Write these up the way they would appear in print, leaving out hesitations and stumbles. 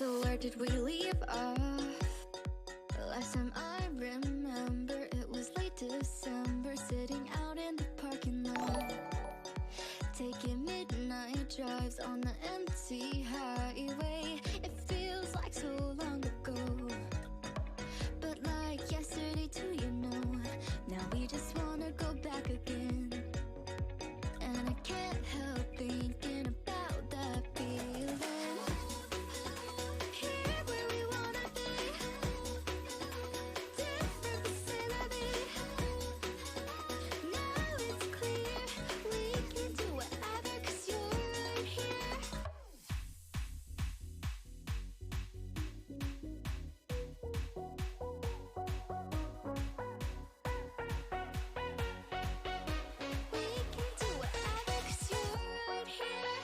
So where did we leave off? Last time I remember, it was late December, sitting out in the parking lot, taking midnight drives on the empty highway. It feels like so long ago, but like yesterday too, you know. Now we just wanna go back again, and I can't help thinking about that feeling. Here where we wanna be, different but still a bit. Now it's clear we can do whatever, 'cause you're right here. We can do whatever, 'cause you're right here.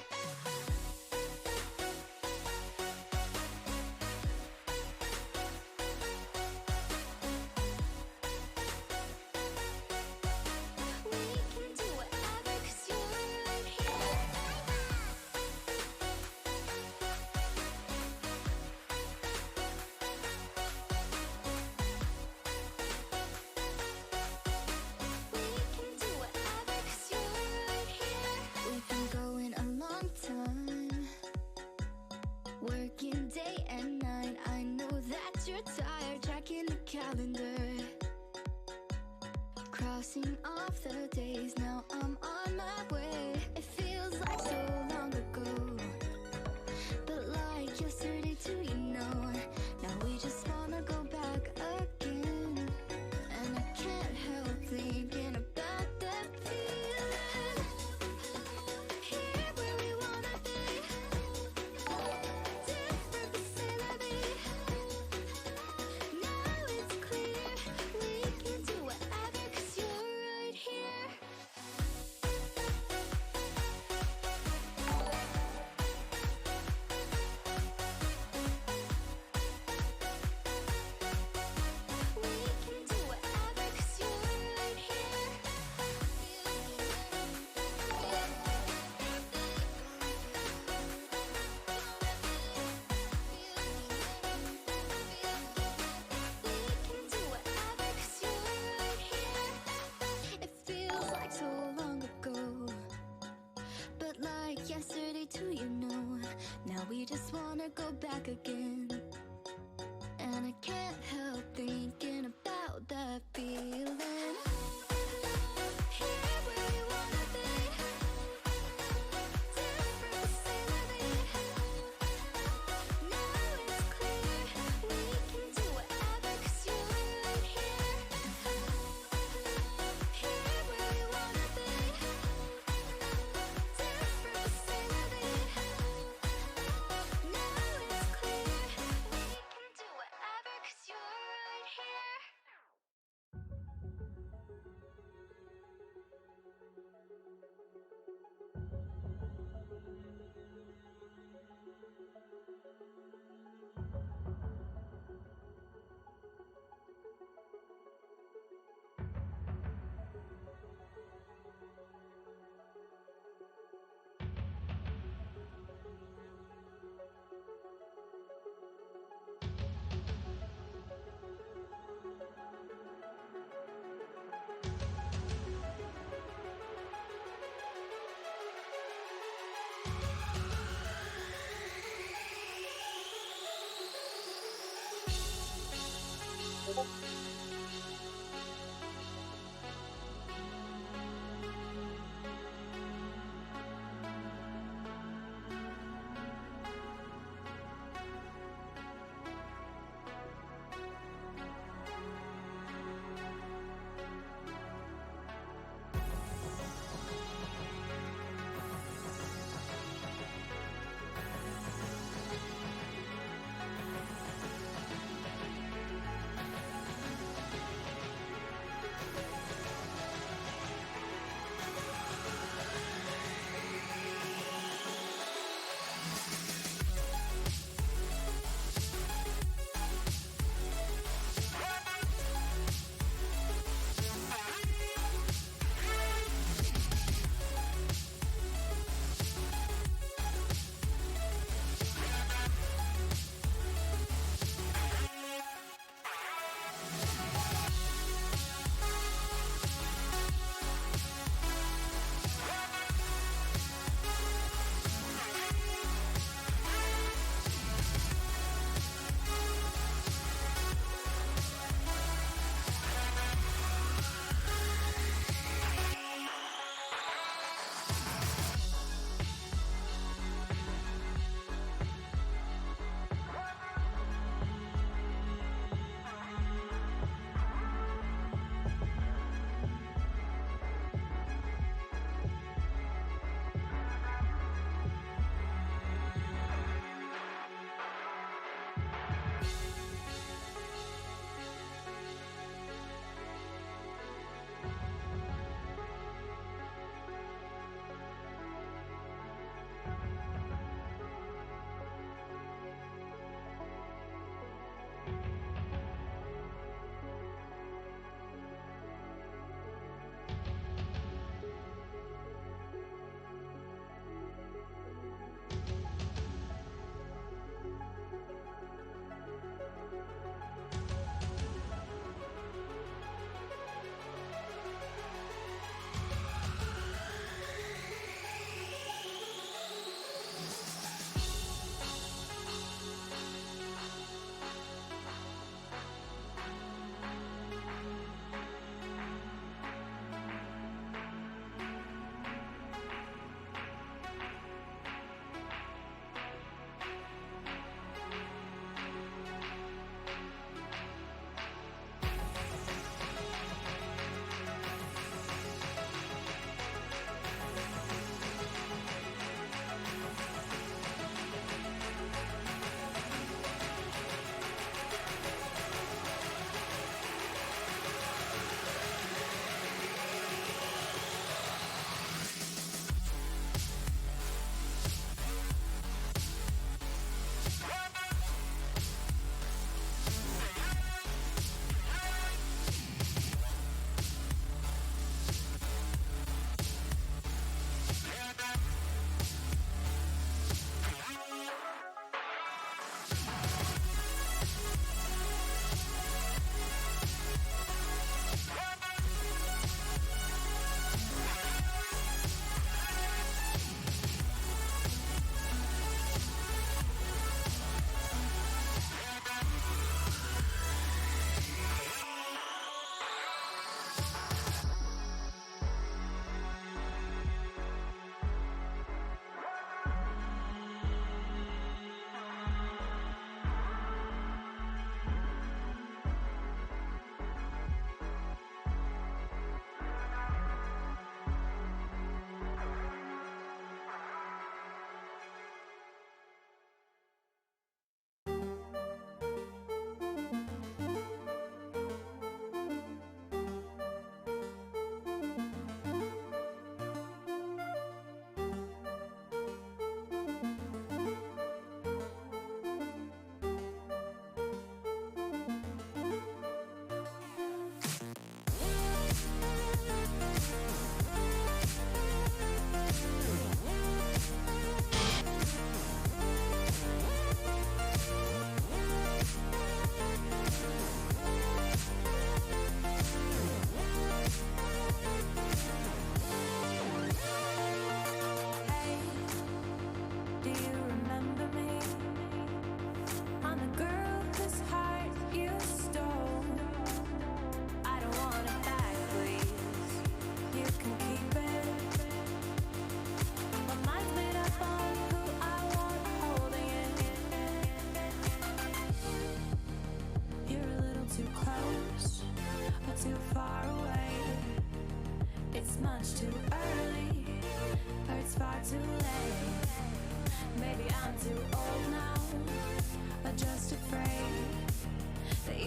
We can do whatever, 'cause you're right here. We can do whatever, 'cause you're right here. We've been going a long time, working day and night. I know that you're tired, checking the calendar, crossing off the days. Now I'm on my way. It feels like so long ago, but like yesterday too, you know. Now we just wanna go back again, and I can't help thinking about that feeling. Here where we wanna be, different but still a bit. Now it's clear we can do whatever, 'cause you're right here. We can do whatever, 'cause you're right here. We can do whatever, 'cause you're right here. It feels like so long ago, but like yesterday too, you know. Now we just wanna go back again, and I can't help thinking about that feeling. Here where we wanna be, different but still a bit. Now it's clear we can do whatever, 'cause you're right here. Here where we wanna be, different but still a bit. Now it's clear we can do whatever, 'cause you're right here.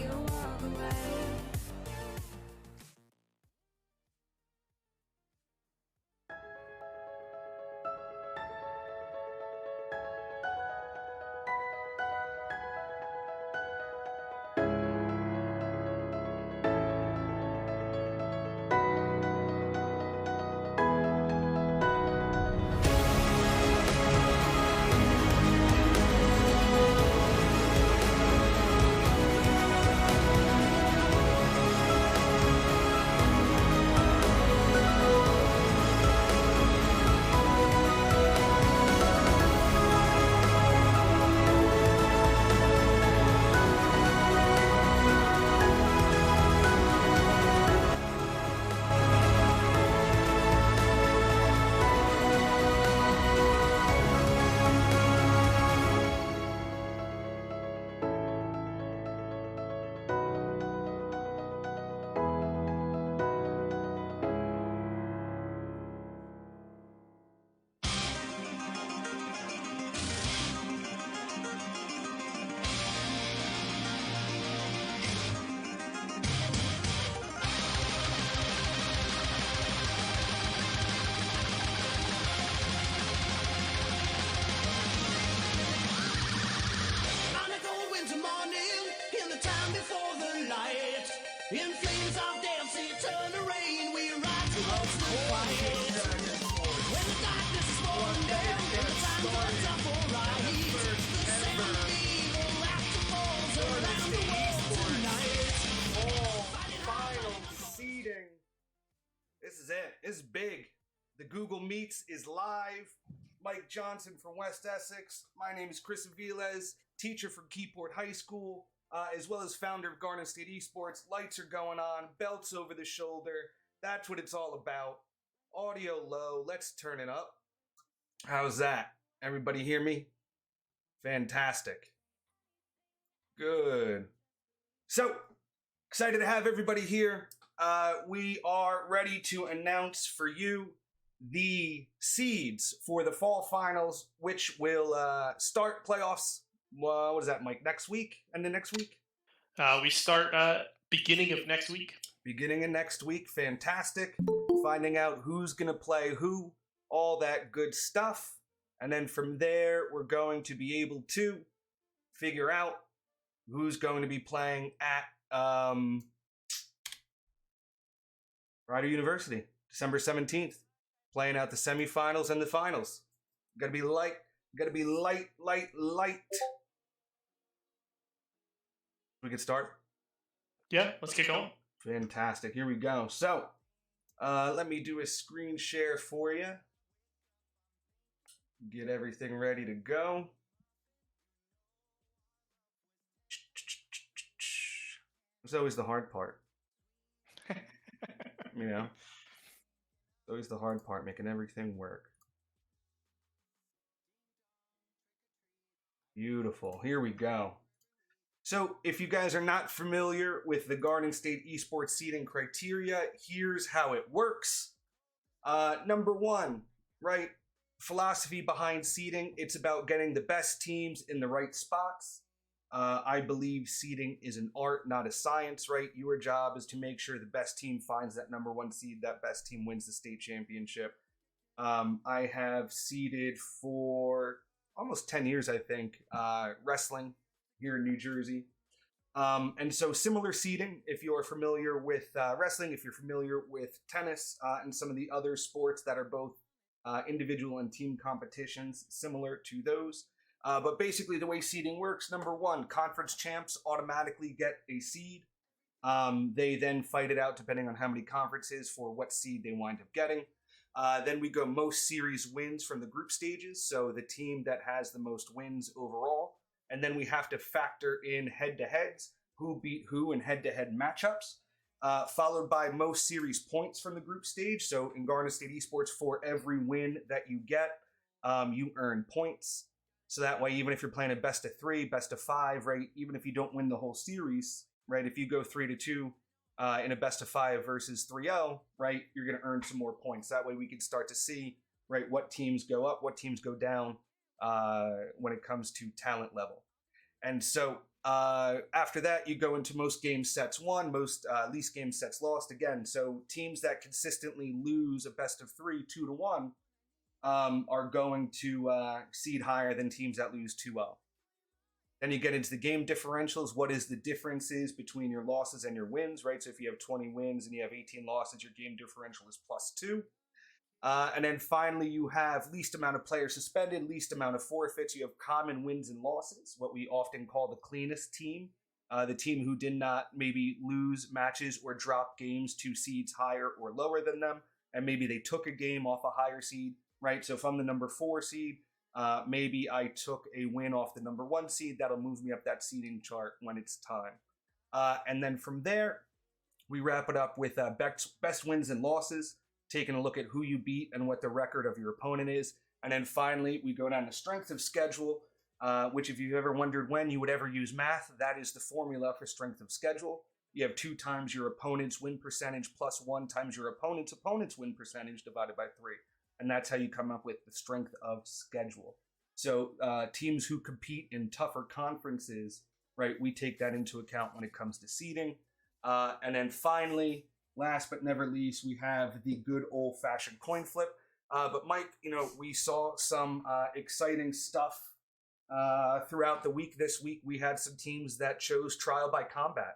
you walk away. This is it. This is big. The Google Meets is live. Mike Johnson from West Essex. My name is Chris Aviles, teacher from Keyport High School, as well as founder of Garden State Esports. Lights are going on, belts over the shoulder. That's what it's all about. Audio low. Let's turn it up. How's that? Everybody hear me? Fantastic. Good. So, excited to have everybody here. We are ready to announce for you the seeds for the fall finals, which will start playoffs. What is that, Mike? Next week? And the next week? We start beginning of next week. Beginning of next week. Fantastic. Finding out who's going to play who, all that good stuff. And then from there, we're going to be able to figure out who's going to be playing at Rider University, December 17th, playing out the semifinals and the finals. Gotta be light. We can start? Yeah, let's get going. Fantastic. Here we go. So, let me do a screen share for you. Get everything ready to go. It's always the hard part. You know? It's always the hard part, making everything work. Beautiful. Here we go. So, if you guys are not familiar with the Garden State Esports seeding criteria, here's how it works. Number one, right? Philosophy behind seeding. It's about getting the best teams in the right spots. I believe seeding is an art, not a science, right? Your job is to make sure the best team finds that number one seed, that best team wins the state championship. I have seeded for almost 10 years, I think, wrestling here in New Jersey. And so similar seeding, if you're familiar with wrestling, if you're familiar with tennis, and some of the other sports that are both individual and team competitions, similar to those. But basically the way seeding works, number one, conference champs automatically get a seed. They then fight it out depending on how many conferences for what seed they wind up getting. Then we go most series wins from the group stages, so the team that has the most wins overall. And then we have to factor in head-to-heads, who beat who in head-to-head matchups, followed by most series points from the group stage. So in Garden State Esports, for every win that you get, you earn points. So that way, even if you're playing a best of 3, best of 5, right, even if you don't win the whole series, right, if you go 3-2 in a best of 5 versus 3-0, right, you're going to earn some more points. That way we can start to see, right, what teams go up, what teams go down when it comes to talent level. And so After that, you go into most games sets won, most least games sets lost. Again, so teams that consistently lose a best of 3, 2-1, are going to seed higher than teams that lose 2-0. Then you get into the game differentials. What is the differences between your losses and your wins, right? So if you have 20 wins and you have 18 losses, your game differential is +2. And then finally, you have least amount of players suspended, least amount of forfeits. You have common wins and losses, what we often call the cleanest team, the team who did not maybe lose matches or drop games to seeds higher or lower than them. And maybe they took a game off a higher seed, right? So if I'm the number 4 seed, maybe I took a win off the number 1 seed. That'll move me up that seeding chart when it's time. And then from there, we wrap it up with best wins and losses, taking a look at who you beat and what the record of your opponent is. And then finally, we go down to strength of schedule, which if you've ever wondered when you would ever use math, that is the formula for strength of schedule. You have 2 times your opponent's win percentage plus 1 times your opponent's win percentage divided by 3. And that's how you come up with the strength of schedule. So teams who compete in tougher conferences, right, we take that into account when it comes to seeding. And then finally, last but never least, we have the good old-fashioned coin flip. But Mike, we saw some exciting stuff throughout the week. This week, we had some teams that chose trial by combat.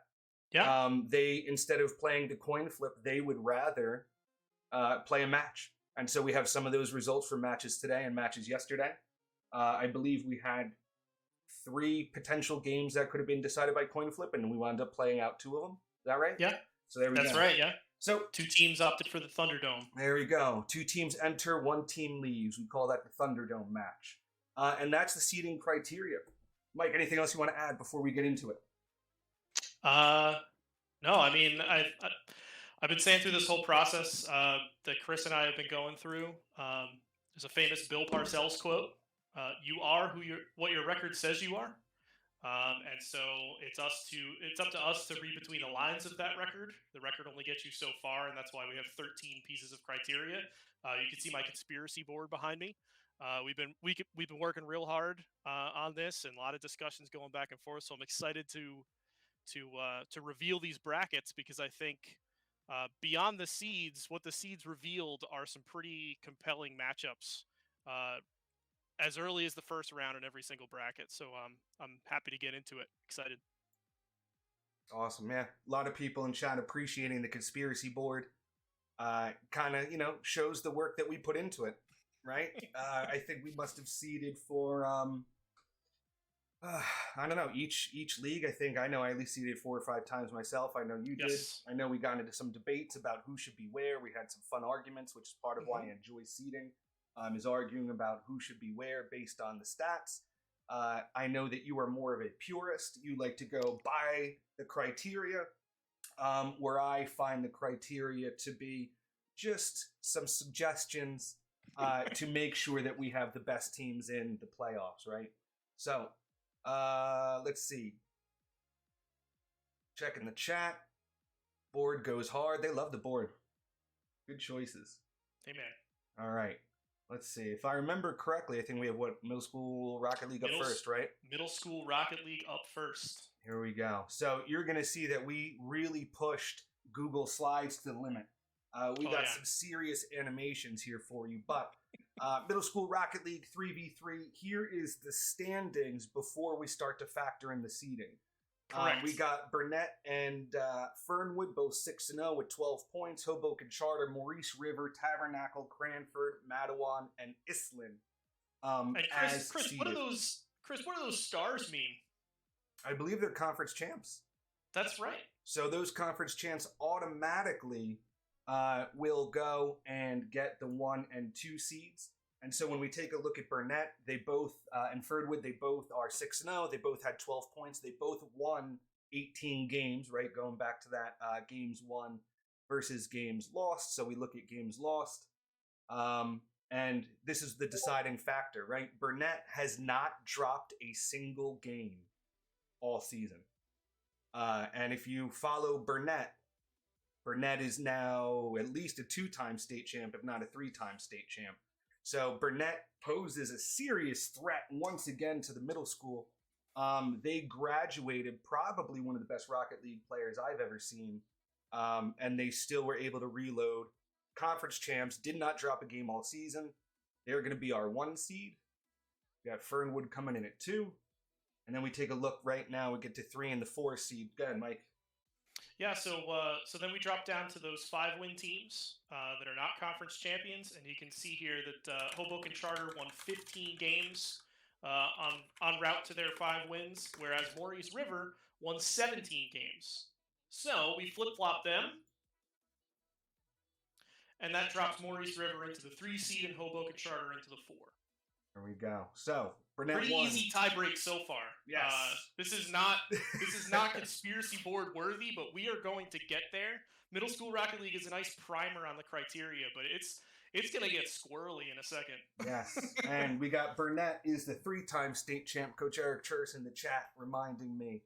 Yeah. They, instead of playing the coin flip, they would rather play a match. And so we have some of those results for matches today and matches yesterday. I believe we had 3 potential games that could have been decided by coin flip, and we wound up playing out 2 of them. Is that right? Yeah. So there we go. That's right, yeah. So 2 teams opted for the Thunderdome. There we go. 2 teams enter, 1 team leaves. We call that the Thunderdome match. And that's the seeding criteria. Mike, anything else you want to add before we get into it? No, I mean, I've been saying through this whole process that Chris and I have been going through. There's a famous Bill Parcells quote: "You are what your record says you are." And so it's up to us to read between the lines of that record. The record only gets you so far, and that's why we have 13 pieces of criteria. You can see my conspiracy board behind me. We've been working real hard on this, and a lot of discussions going back and forth. So I'm excited to reveal these brackets, because I think beyond the seeds, what the seeds revealed are some pretty compelling matchups as early as the first round in every single bracket. So I'm happy to get into it. Excited. Awesome, yeah. A lot of people in chat appreciating the conspiracy board. Kind of, shows the work that we put into it, right? I think we must have seeded for, I don't know, each league. I know I at least seeded 4 or 5 times myself. I know you did. I know we got into some debates about who should be where. We had some fun arguments, which is part of why I enjoy seeding. Is arguing about who should be where based on the stats. I know that you are more of a purist. You like to go by the criteria, where I find the criteria to be just some suggestions to make sure that we have the best teams in the playoffs, right? So, let's see. Checking the chat. Board goes hard. They love the board. Good choices. Amen. All right. Let's see. If I remember correctly, I think we have Middle School Rocket League up first, right? Middle School Rocket League up first. Here we go. So you're going to see that we really pushed Google Slides to the limit. We got some serious animations here for you. But Middle School Rocket League 3v3, here is the standings before we start to factor in the seeding. We got Burnett and Fernwood, both 6-0 with 12 points. Hoboken Charter, Maurice River, Tabernacle, Cranford, Matawan, and Islin. And Chris, what do those stars mean? I believe they're conference champs. That's right. So those conference champs automatically will go and get the 1 and 2 seeds. And so when we take a look at Burnett, they both, and Fernwood, they both are 6-0. They both had 12 points. They both won 18 games, right? Going back to that games won versus games lost. So we look at games lost. And this is the deciding factor, right? Burnett has not dropped a single game all season. And if you follow Burnett is now at least a 2-time state champ, if not a 3-time state champ. So Burnett poses a serious threat once again to the middle school. They graduated probably one of the best Rocket League players I've ever seen, and they still were able to reload. Conference champs, did not drop a game all season. They're going to be our 1 seed. We got Fernwood coming in at 2. And then we take a look right now. We get to 3 and the 4 seed. Go ahead, Mike. Yeah, so then we drop down to those 5-win teams that are not conference champions, and you can see here that Hoboken Charter won 15 games on route to their 5 wins, whereas Maurice River won 17 games. So we flip-flop them, and that drops Maurice River into the 3 seed and Hoboken Charter into the 4. There we go. So Burnett pretty won. Easy tiebreak so far. Yes. This is not conspiracy board worthy, but we are going to get there. Middle School Rocket League is a nice primer on the criteria, but it's going to get squirrely in a second. Yes. And we got Burnett is the 3-time state champ. Coach Eric Church in the chat reminding me.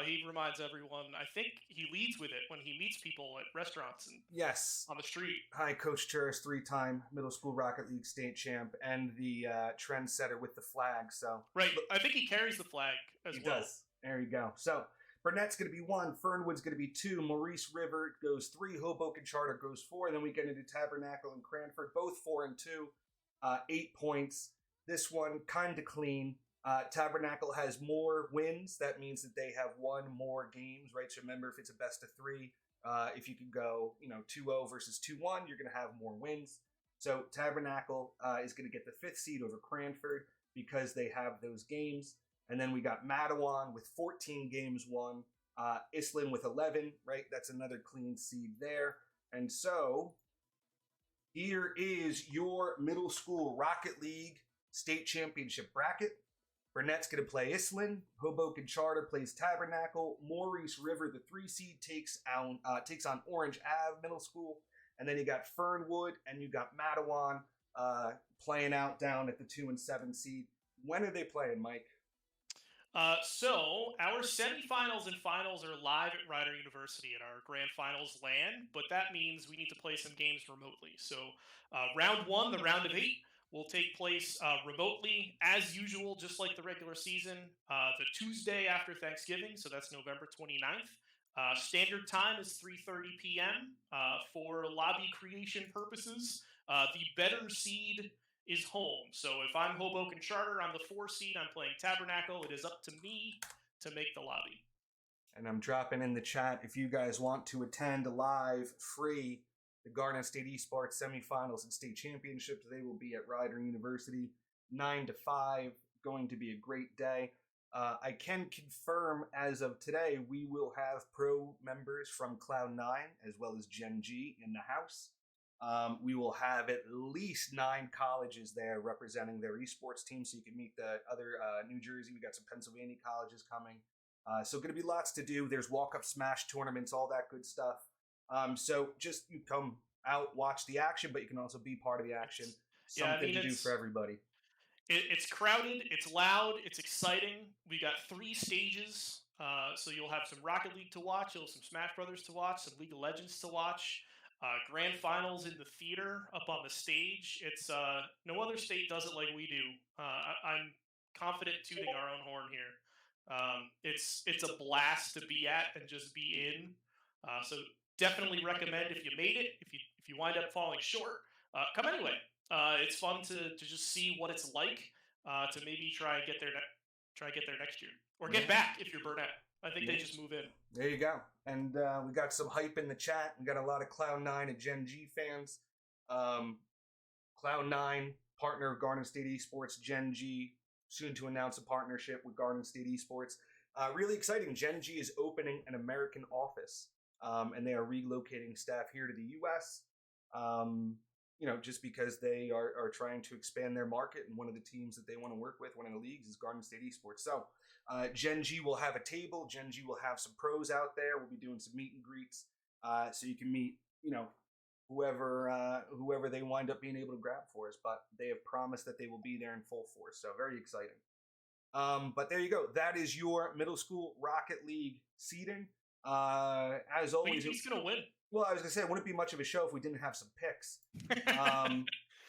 He reminds everyone. I think he leads with it when he meets people at restaurants and yes, on the street. Hi, Coach Church, 3-time Middle School Rocket League state champ and the trendsetter with the flag. So right, I think he carries the flag as well. He does. There you go. So Burnett's going to be 1, Fernwood's going to be 2, Maurice River goes 3, Hoboken Charter goes 4. Then we get into Tabernacle and Cranford, both 4 and 2, 8 points. This one kind of clean. Tabernacle has more wins. That means that they have won more games, right? So remember, if it's a best of 3, if you could go, 2-0 versus 2-1, you're going to have more wins. So Tabernacle is going to get the 5th seed over Cranford because they have those games. And then we got Matawan with 14 games won. Islin with 11, right? That's another clean seed there. And so here is your Middle School Rocket League State Championship bracket. Burnett's going to play Islin. Hoboken Charter plays Tabernacle. Maurice River, the 3 seed, takes on Orange Ave Middle School. And then you got Fernwood and you got Matawan playing out down at the 2 and 7 seed. When are they playing, Mike? So our semifinals and finals are live at Rider University at our grand finals LAN, but that means we need to play some games remotely. So round 1, the round of 8, will take place remotely as usual, just like the regular season, the Tuesday after Thanksgiving. So that's November 29th. Standard time is 3:30 p.m. For lobby creation purposes. The better seed is home. So if I'm Hoboken Charter, I'm the 4 seed. I'm playing Tabernacle. It is up to me to make the lobby. And I'm dropping in the chat if you guys want to attend live, free, the Garnet State Esports semifinals and state championships. They will be at Rider University, 9 to 5. Going to be a great day. I can confirm as of today, we will have pro members from Cloud9 as well as Gen G in the house. We will have at least 9 colleges there representing their esports team, so you can meet the other New Jersey. We got some Pennsylvania colleges coming. So going to be lots to do. There's walk-up smash tournaments, all that good stuff. So just you come out, watch the action, but you can also be part of the action. Something to do for everybody. It's crowded, it's loud, it's exciting. We got 3 stages, so you'll have some Rocket League to watch, you'll have some Smash Brothers to watch, some League of Legends to watch. Grand finals in the theater up on the stage. It's no other state does it like we do. I'm confident tooting our own horn here. It's a blast to be at and just be in. So definitely recommend if you made it. If you wind up falling short, come anyway. It's fun to just see what it's like to maybe try and get there next year or get back if you're Burnett. I think they just move in. There you go. And we got some hype in the chat. We got a lot of Cloud9 and Gen G fans. Cloud9, partner of Garden State Esports. Gen G, soon to announce a partnership with Garden State Esports. Really exciting. Gen G is opening an American office. And they are relocating staff here to the U.S., just because they are trying to expand their market. And one of the teams that they want to work with, one of the leagues, is Garden State Esports. So Gen G will have a table. Gen G will have some pros out there. We'll be doing some meet and greets. So you can meet, whoever they wind up being able to grab for us. But they have promised that they will be there in full force. So very exciting. But there you go. That is your Middle School Rocket League seeding. As always, he's going to win. Well, I was going to say, it wouldn't be much of a show if we didn't have some picks.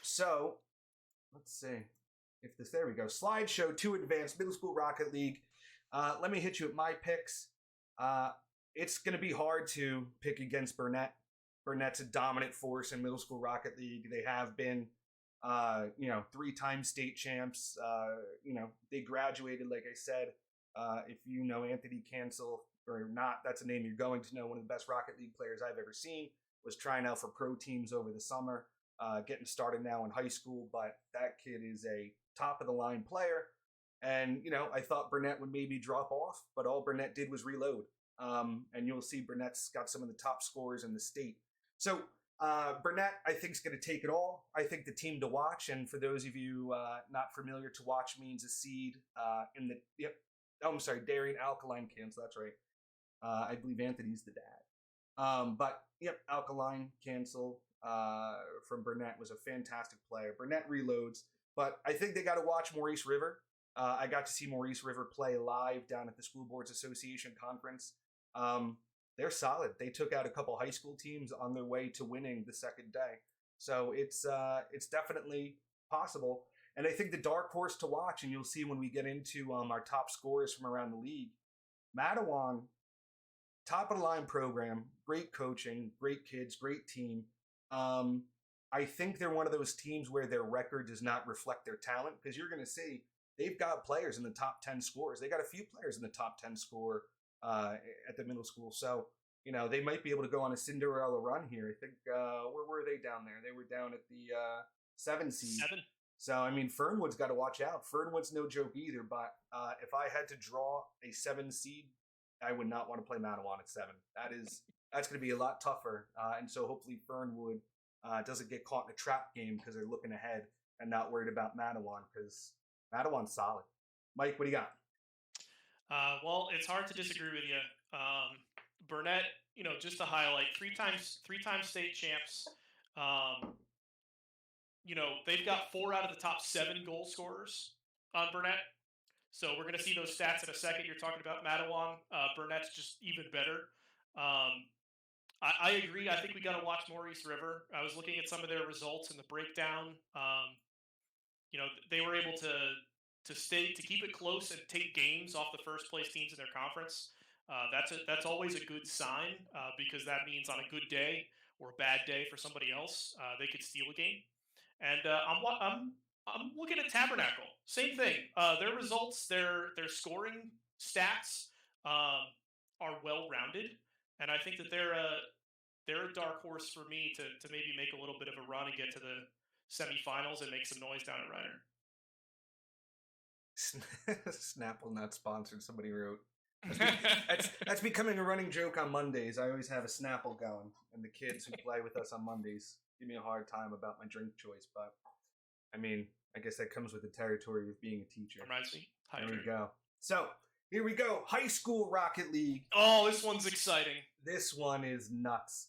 So, let's see. There we go. Slideshow to advance Middle School Rocket League. Let me hit you with my picks. It's going to be hard to pick against Burnett. Burnett's a dominant force in Middle School Rocket League. They have been, 3-time state champs. They graduated, like I said. If you know Anthony Cancel or not, that's a name you're going to know. One of the best Rocket League players I've ever seen. Was trying out for pro teams over the summer, getting started now in high school. But that kid is a top-of-the-line player. And, I thought Burnett would maybe drop off, but all Burnett did was reload. And you'll see Burnett's got some of the top scorers in the state. So Burnett, I think, is going to take it all. I think the team to watch, and for those of you not familiar, to watch means a seed in the Darien Alkaline Cancel. That's right. I believe Anthony's the dad. Alkaline Cancel from Burnett was a fantastic player. Burnett reloads, but I think they got to watch Maurice River. I got to see Maurice River play live down at the School Boards Association conference. They're solid. They took out a couple high school teams on their way to winning the second day. So it's definitely possible. And I think the dark horse to watch, and you'll see when we get into our top scorers from around the league, Matawan, top of the line program, great coaching, great kids, great team. I think they're one of those teams where their record does not reflect their talent, because you're going to see they've got players in the top 10 scores. They got a few players in the top 10 score at the middle school. So, they might be able to go on a Cinderella run here. I think, where were they down there? They were down at the 7 seed. 7. So, Fernwood's got to watch out. Fernwood's no joke either, but if I had to draw a 7 seed, I would not want to play Matawan at 7. That's going to be a lot tougher. And so hopefully Fernwood doesn't get caught in a trap game because they're looking ahead and not worried about Matawan, because Matawan's solid. Mike, what do you got? Well, it's hard to disagree with you. Burnett, just to highlight, three-time state champs. They've got 4 out of the top 7 goal scorers on Burnett. So we're going to see those stats in a second. You're talking about Matawan. Burnett's just even better. I agree. I think we got to watch Maurice River. I was looking at some of their results in the breakdown. They were able to keep it close and take games off the first place teams in their conference. That's always a good sign because that means on a good day or a bad day for somebody else, they could steal a game. And I'm looking at Tabernacle. Same thing. Their results, their scoring stats are well rounded, and I think that they're a dark horse for me to maybe make a little bit of a run and get to the semifinals and make some noise down at Ryder. Snapple not sponsored. Somebody wrote. That's becoming a running joke on Mondays. I always have a Snapple going, and the kids who play with us on Mondays give me a hard time about my drink choice. But I guess that comes with the territory of being a teacher. Reminds me. There we go. So here we go. High School Rocket League. Oh, this one's exciting. This one is nuts.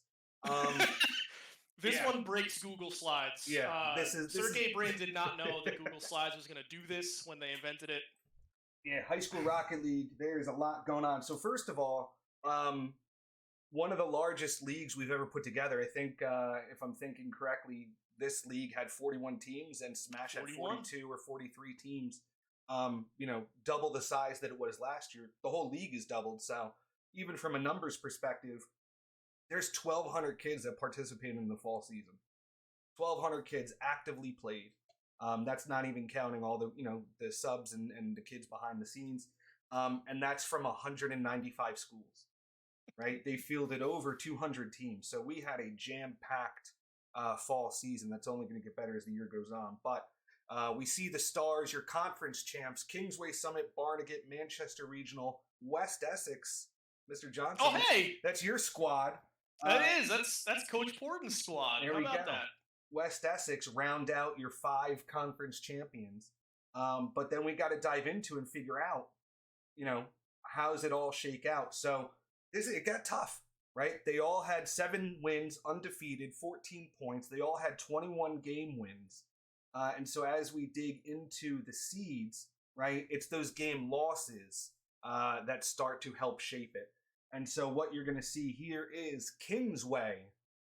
This one breaks Google Slides. Yeah, Sergey Brin did not know that Google Slides was going to do this when they invented it. Yeah, High School Rocket League, there's a lot going on. So first of all, one of the largest leagues we've ever put together. I think, if I'm thinking correctly, this league had 41 teams and Smash 41? had 42 or 43 teams. Double the size that it was last year. The whole league is doubled. So even from a numbers perspective, there's 1,200 kids that participated in the fall season. 1,200 kids actively played. That's not even counting all the subs and the kids behind the scenes. And that's from 195 schools, right? They fielded over 200 teams. So we had a jam-packed fall season that's only going to get better as the year goes on. But we see the stars, your conference champs, Kingsway Summit, Barnegat, Manchester Regional, West Essex, Mr. Johnson. Oh, hey! That's your squad. That's Coach Porden's squad. There How we about go. that? West Essex round out your 5 conference champions. But then we got to dive into and figure out, how does it all shake out? So it got tough, right? They all had 7 wins, undefeated, 14 points. They all had 21 game wins. And so as we dig into the seeds, right, it's those game losses that start to help shape it. And so what you're going to see here is Kingsway,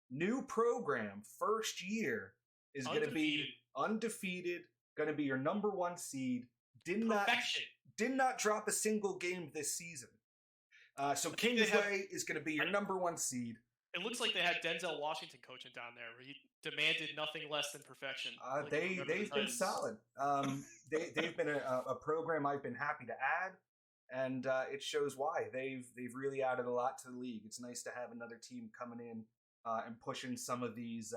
new program, first year, is going to be undefeated, going to be your number 1 seed. Did did not drop a single game this season. So Kingsway is going to be your number 1 seed. It looks like they had Denzel Washington coaching down there, where he demanded nothing less than perfection. They've been solid. They've been a program I've been happy to add, and it shows why. They've really added a lot to the league. It's nice to have another team coming in and pushing some of these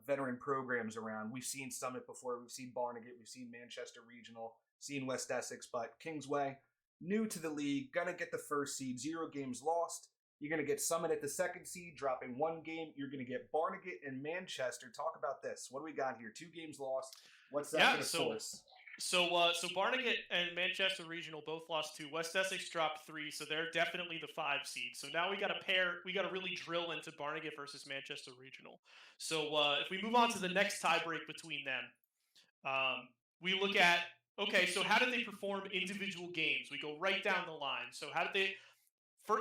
veteran programs around. We've seen Summit before. We've seen Barnegat. We've seen Manchester Regional. Seen West Essex, but Kingsway, new to the league, gonna get the first seed. 0 games lost. You're going to get Summit at the 2nd seed, dropping 1 game. You're going to get Barnegat and Manchester. Talk about this. What do we got here? 2 games lost. What's that going to force? So Barnegat and Manchester Regional both lost 2. West Essex dropped 3, so they're definitely the 5 seed. So now we got to really drill into Barnegat versus Manchester Regional. So if we move on to the next tiebreak between them, we look at, okay, so how did they perform individual games? We go right down the line. So how did they...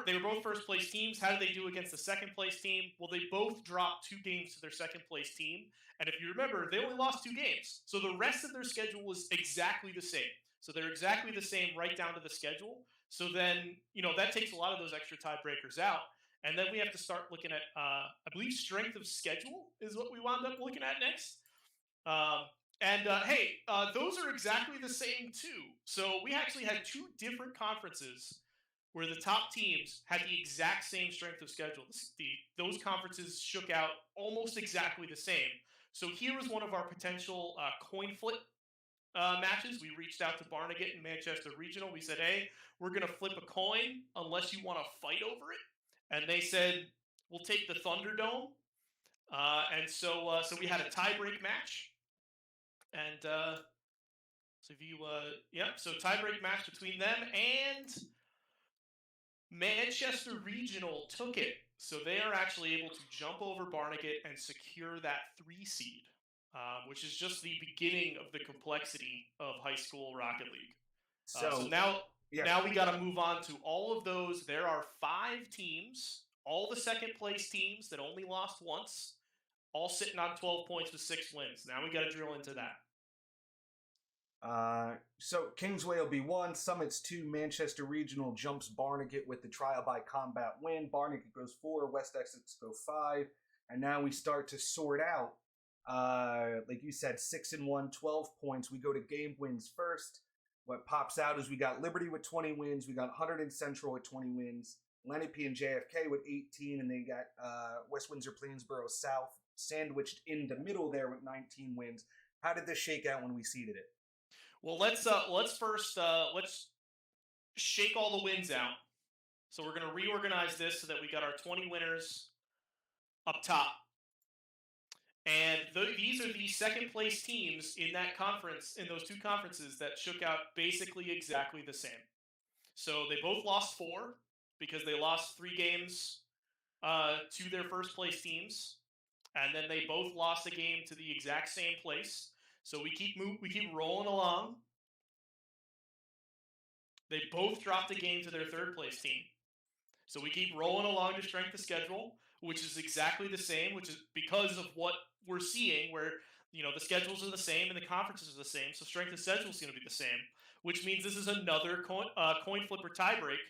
They were both first-place teams. How did they do against the second-place team? Well, they both dropped 2 games to their second-place team. And if you remember, they only lost 2 games. So the rest of their schedule was exactly the same. So they're exactly the same right down to the schedule. So then, that takes a lot of those extra tiebreakers out. And then we have to start looking at, I believe, strength of schedule is what we wound up looking at next. Those are exactly the same, too. So we actually had 2 different conferences where the top teams had the exact same strength of schedule. Those conferences shook out almost exactly the same. So here was one of our potential coin flip matches. We reached out to Barnegat and Manchester Regional. We said, hey, we're going to flip a coin unless you want to fight over it. And they said, we'll take the Thunderdome. So we had a tie-break match. And so tie-break match between them, and Manchester Regional took it, so they are actually able to jump over Barnegat and secure that 3 seed, which is just the beginning of the complexity of high school Rocket League. So now we got to move on to all of those. There are 5 teams, all the second-place teams that only lost once, all sitting on 12 points with 6 wins. Now we got to drill into that. So Kingsway will be 1, Summit's 2, Manchester Regional jumps Barnegat with the trial by combat win. Barnegat goes 4, West Essex go 5, and now we start to sort out. Like you said, 6-1, 12 points. We go to game wins first. What pops out is we got Liberty with 20 wins, we got Hunterdon Central with 20 wins, Lenape and JFK with 18, and they got West Windsor Plainsboro South sandwiched in the middle there with 19 wins. How did this shake out when we seeded it? Well, let's first shake all the wins out. So we're going to reorganize this so that we got our 20 winners up top. And these are the second place teams in that conference, in those 2 conferences that shook out basically exactly the same. So they both lost 4 because they lost 3 games to their first place teams, and then they both lost a game to the exact same place. So we keep rolling along. They both dropped a game to their third place team. So we keep rolling along to strength of schedule, which is exactly the same, which is because of what we're seeing, where the schedules are the same and the conferences are the same. So strength of schedule is going to be the same, which means this is another coin flip or tiebreak.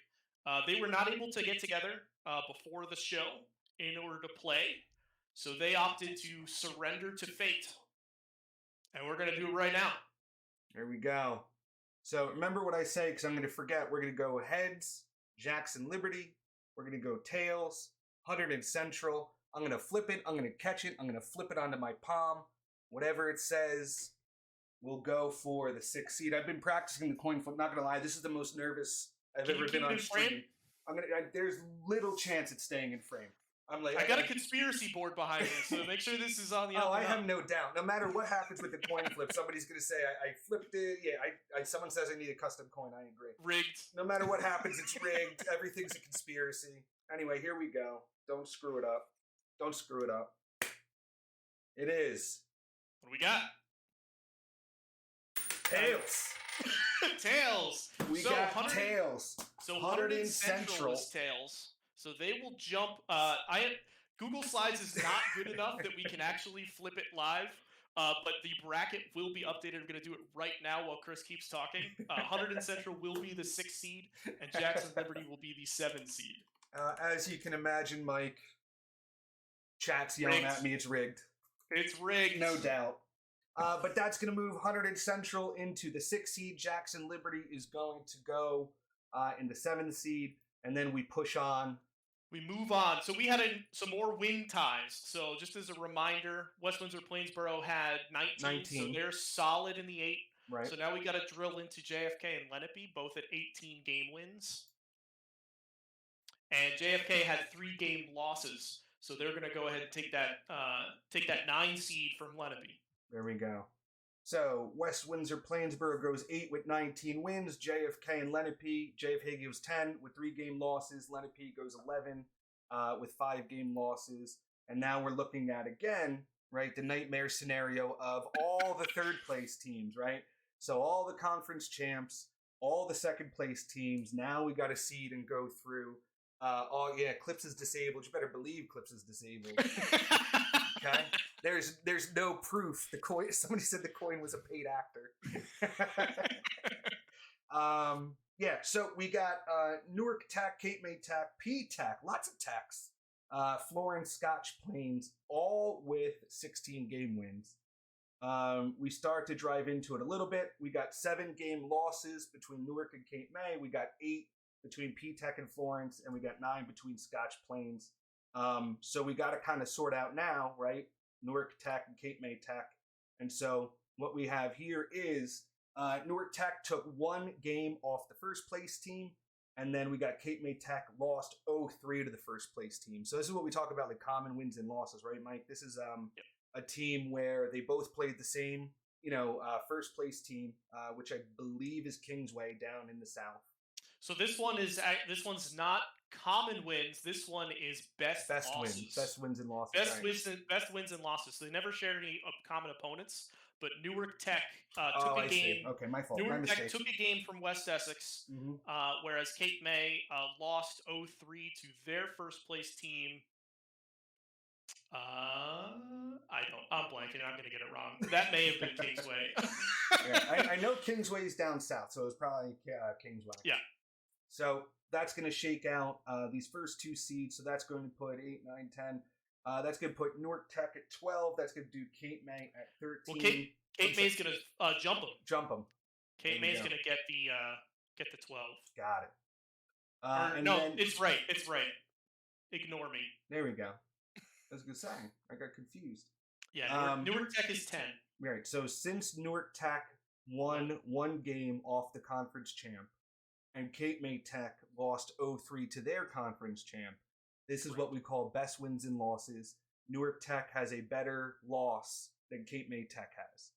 They were not able to get together before the show in order to play, so they opted to surrender to fate. And we're going to do it right now. There we go. So remember what I say, because I'm going to forget. We're going to go heads, Jackson Liberty. We're going to go tails, Hunterdon Central. I'm going to flip it. I'm going to catch it. I'm going to flip it onto my palm. Whatever it says, we'll go for the 6th seed. I've been practicing the coin flip. Not going to lie, this is the most nervous I've ever been on stream. There's little chance it's staying in frame. I got a conspiracy board behind me, so make sure this is on the. I have no doubt. No matter what happens with the coin flip, somebody's going to say, I flipped it. Yeah, someone says I need a custom coin. I agree. Rigged. No matter what happens, it's rigged. Everything's a conspiracy. Anyway, here we go. Don't screw it up. Don't screw it up. It is. What do we got? Tails. Tails. We got tails. So Hunterdon Central is tails. So they will jump. Google Slides is not good enough that we can actually flip it live. But the bracket will be updated. I'm going to do it right now while Chris keeps talking. Hunterdon Central will be the 6th seed, and Jackson Liberty will be the 7th seed. As you can imagine, Mike, chat's yelling at me. It's rigged. It's rigged. No doubt. But that's going to move Hunterdon Central into the 6th seed. Jackson Liberty is going to go in the 7th seed, and then we push on. We move on. So we had some more win ties. So just as a reminder, West Windsor-Plainsboro had 19, so they're solid in the 8. Right. So now we got to drill into JFK and Lenape, both at 18 game wins. And JFK had 3 game losses, so they're going to go ahead and take that 9 seed from Lenape. There we go. So West Windsor-Plainsboro goes 8 with 19 wins. JFK and Lenape. JFK goes 10 with 3 game losses. Lenape goes 11 with 5 game losses. And now we're looking at, again, right, the nightmare scenario of all the third place teams, right? So all the conference champs, all the second place teams. Now we got to seed and go through. Oh, yeah, Clips is disabled. You better believe Clips is disabled. Okay? There's no proof. The coin. Somebody said the coin was a paid actor. Yeah. So we got Newark Tech, Cape May Tech, P Tech, lots of techs. Florence, Scotch Plains, all with 16 game wins. We start to drive into it a little bit. We got 7 game losses between Newark and Cape May. We got 8 between P Tech and Florence, and we got 9 between Scotch Plains. So we got to kind of sort out now, right? Newark Tech and Cape May Tech. And so what we have here is Newark Tech took 1 game off the first place team, and then we got Cape May Tech lost 0-3 to the first place team. So this is what we talk about, like common wins and losses, right, Mike? This is a team where they both played the same, first place team, which I believe is Kingsway down in the south. So this one's not common wins. This one is best losses. Wins. Best wins and losses. Best wins and losses. So they never shared any common opponents. But Newark Tech took a game. See. Okay, my fault. Newark Tech took a game from West Essex, whereas Cape May lost 0-3 to their first place team. I'm blanking. I'm going to get it wrong. That may have been Kingsway. Yeah, I know Kingsway's down south, so it was probably Kingsway. Yeah. So that's going to shake out these first 2 seeds. So that's going to put 8, 9, 10. That's going to put Newark Tech at 12. That's going to do Cape May at 13. Well, Cape May's going to jump them. Jump them. Cape May's going to get the 12. Got it. No, then, it's right. It's right. Ignore me. There we go. That's a good sign. I got confused. Yeah, Newark Tech is 10. Right. So since Newark Tech won 1 game off the conference champ, and Cape May Tech lost 0-3 to their conference champ, this is what we call best wins and losses. Newark Tech has a better loss than Cape May Tech has.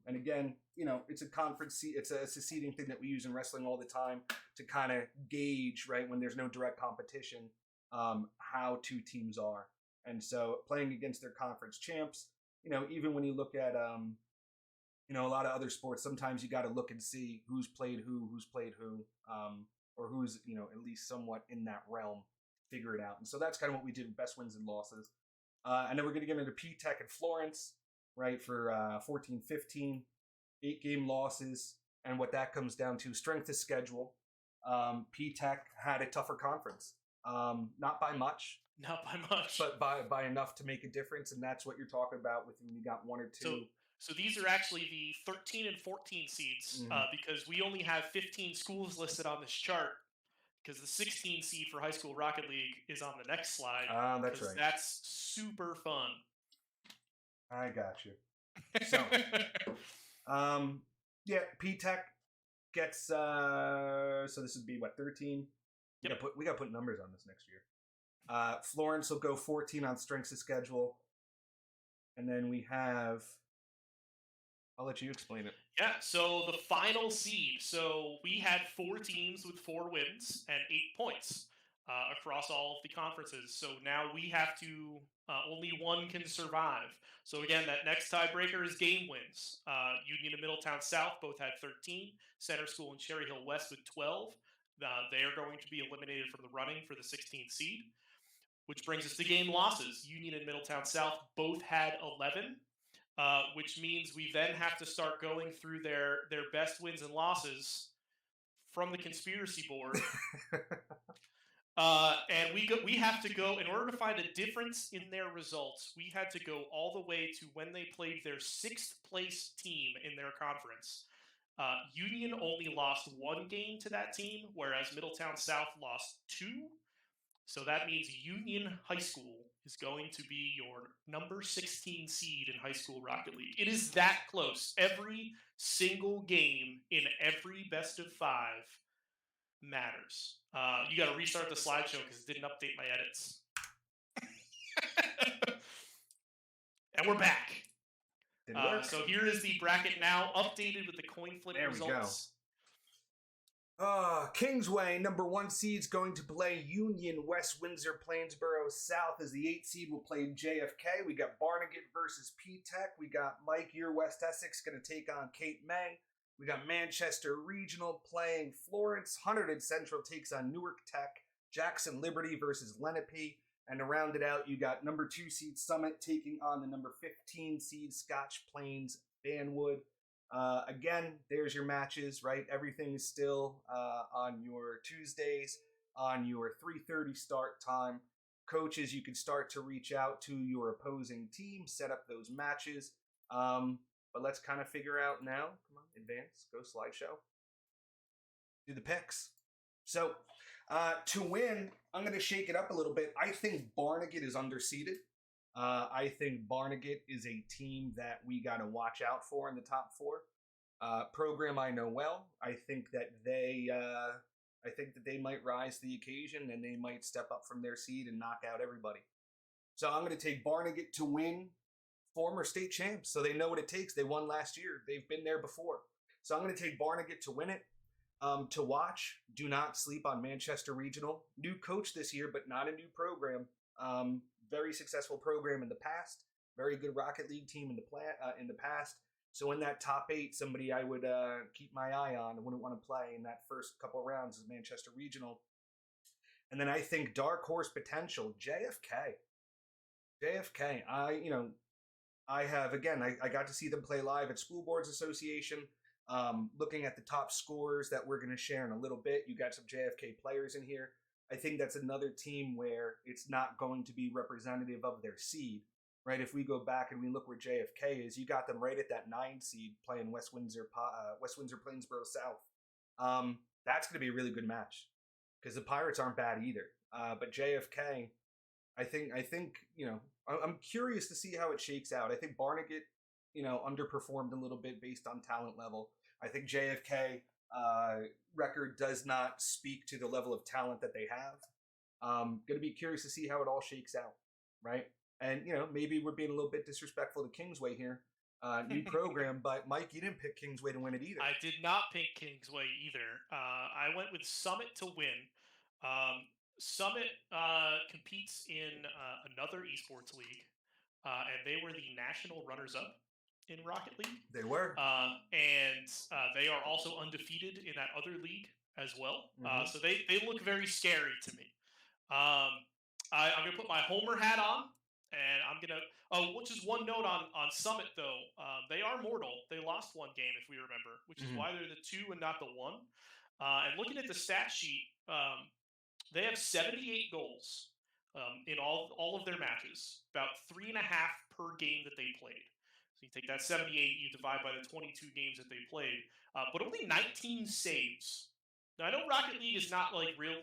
And again, it's a conference it's a seeding thing that we use in wrestling all the time to kind of gauge, right, when there's no direct competition, how 2 teams are. And so playing against their conference champs, even when you look at a lot of other sports, sometimes you got to look and see who's played who, or who's, at least somewhat in that realm, figure it out. And so that's kind of what we did with best wins and losses. And then we're going to get into P Tech and Florence, right, for 14-15, 8 game losses. And what that comes down to, strength of schedule. P Tech had a tougher conference. Not by much. Not by much. But by enough to make a difference. And that's what you're talking about with when you got 1 or 2. So these are actually the 13 and 14 seeds because we only have 15 schools listed on this chart because the 16 seed for High School Rocket League is on the next slide. That's right. That's super fun. I got you. So, yeah, P Tech gets, so this would be, 13? Yep. We got to put numbers on this next year. Florence will go 14 on strengths of schedule. And then we have... I'll let you explain it. Yeah, so the final seed. So we had 4 teams with 4 wins and 8 points across all of the conferences. So now we have to, only 1 can survive. So again, that next tiebreaker is game wins. Union and Middletown South both had 13. Center School and Cherry Hill West with 12. They are going to be eliminated from the running for the 16th seed, which brings us to game losses. Union and Middletown South both had 11. which means we then have to start going through their best wins and losses from the conspiracy board. And we have to go, in order to find a difference in their results, we had to go all the way to when they played their 6th place team in their conference. Union only lost 1 game to that team, whereas Middletown South lost 2. So that means Union High School is going to be your number 16 seed in high school Rocket League. It is that close. Every single game in every best of 5 matters. You got to restart the slideshow because it didn't update my edits. And we're back. So here is the bracket now, updated with the coin flip results. Kingsway, number 1 seed's going to play Union. West Windsor, Plainsboro South as the 8th seed will play JFK. We got Barnegat versus P-Tech. We got Mike, your West Essex, going to take on Cape May. We got Manchester Regional playing Florence. Hunterdon Central takes on Newark Tech. Jackson Liberty versus Lenape. And to round it out, you got number 2 seed Summit taking on the number 15 seed Scotch Plains Fanwood. Again, there's your matches, right? Everything is still on your Tuesdays, on your 3:30 start time. Coaches, you can start to reach out to your opposing team, set up those matches. But let's kind of figure out now. Come on, advance, go slideshow. Do the picks. So, to win, I'm going to shake it up a little bit. I think Barnegat is underseeded. I think Barnegat is a team that we got to watch out for in the top 4. Program I know well. I think that they might rise to the occasion and they might step up from their seed and knock out everybody. So I'm going to take Barnegat to win. Former state champs, so they know what it takes. They won last year. They've been there before. So I'm going to take Barnegat to win it. To watch, do not sleep on Manchester Regional. New coach this year, but not a new program. Very successful program in the past. Very good Rocket League team in the past. So in that top 8, somebody I would keep my eye on and wouldn't want to play in that first couple of rounds is Manchester Regional. And then I think dark horse potential, JFK. JFK. I got to see them play live at School Boards Association. Looking at the top scores that we're going to share in a little bit, you got some JFK players in here. I think that's another team where it's not going to be representative of their seed, right? If we go back and we look where JFK is, you got them right at that 9 seed playing West Windsor Plainsboro South. That's going to be a really good match because the Pirates aren't bad either. But JFK, I think I'm curious to see how it shakes out. I think Barnegat, underperformed a little bit based on talent level. I think JFK record does not speak to the level of talent that they have. Going to be curious to see how it all shakes out, right? And, maybe we're being a little bit disrespectful to Kingsway here. New program, but Mike, you didn't pick Kingsway to win it either. I did not pick Kingsway either. I went with Summit to win. Summit competes in another esports league, and they were the national runners-up in Rocket League. They were. And they are also undefeated in that other league as well. So they look very scary to me. I'm going to put my Homer hat on, and I'm going to... Oh, just one note on Summit, though. They are mortal. They lost 1 game, if we remember, which is why they're the 2 and not the 1. And looking at the stat sheet, they have 78 goals in all of their matches, about 3.5 per game that they played. So you take that 78, you divide by the 22 games that they played, but only 19 saves. Now, I know Rocket League is not like real,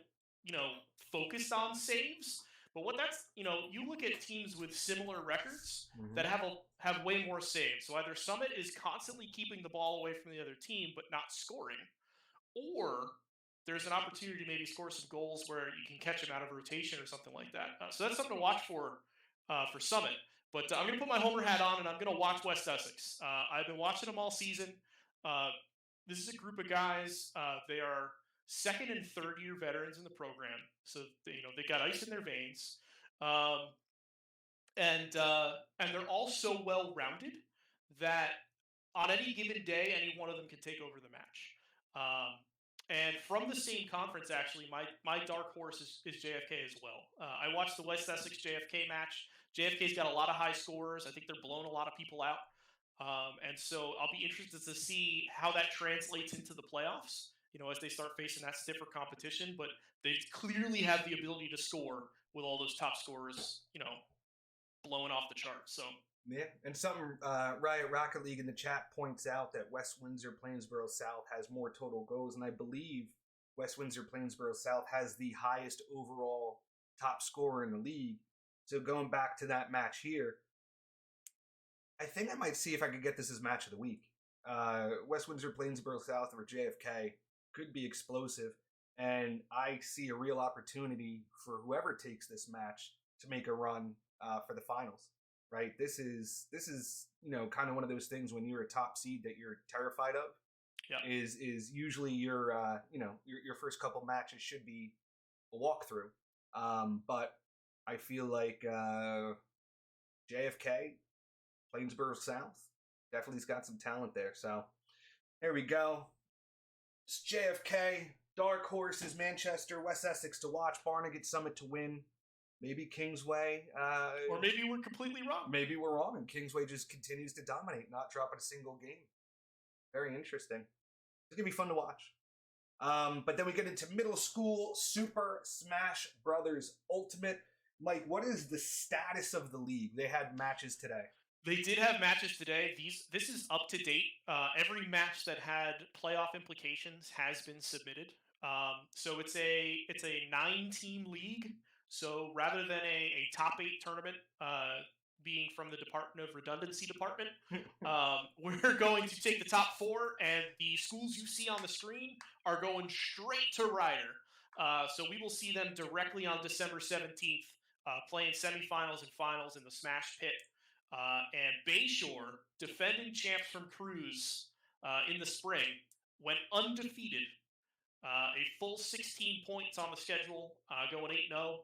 focused on saves, but what that's, you look at teams with similar records that have way more saves. So either Summit is constantly keeping the ball away from the other team, but not scoring, or there's an opportunity to maybe score some goals where you can catch them out of rotation or something like that. So that's something to watch for Summit. But I'm going to put my Homer hat on, and I'm going to watch West Essex. I've been watching them all season. This is a group of guys. They are 2nd and 3rd year veterans in the program, so they got ice in their veins, and they're all so well rounded that on any given day, any one of them can take over the match. And from the same conference, actually, my dark horse is JFK as well. I watched the West Essex JFK match. JFK's got a lot of high scorers. I think they're blowing a lot of people out. And so I'll be interested to see how that translates into the playoffs, as they start facing that stiffer competition. But they clearly have the ability to score with all those top scorers, blowing off the charts. So Yeah, and some Riot Rocket League in the chat points out that West Windsor Plainsboro South has more total goals, and I believe West Windsor Plainsboro South has the highest overall top scorer in the league. So going back to that match here, I think I might see if I could get this as match of the week. West Windsor Plainsboro South over JFK could be explosive, and I see a real opportunity for whoever takes this match to make a run for the finals. Right, this is kind of one of those things when you're a top seed that you're terrified of. Yeah. Is usually your your first couple matches should be a walkthrough, but I feel like JFK, Plainsboro South, definitely's got some talent there. So there we go. It's JFK. Dark Horse is Manchester, West Essex to watch, Barnegat Summit to win. Maybe Kingsway. Or maybe we're completely wrong. Maybe we're wrong, and Kingsway just continues to dominate, not dropping a single game. Very interesting. It's going to be fun to watch. But then we get into middle school Super Smash Brothers Ultimate. Mike, what is the status of the league? They had matches today. They did have matches today. This is up to date. Every match that had playoff implications has been submitted. So it's a 9-team league. So rather than a top 8 tournament being from the Department of Redundancy Department, we're going to take the top 4, and the schools you see on the screen are going straight to Ryder. So we will see them directly on December 17th playing semifinals and finals in the Smash Pit. And Bayshore, defending champs from Cruz in the spring, went undefeated. A full 16 points on the schedule, going 8-0.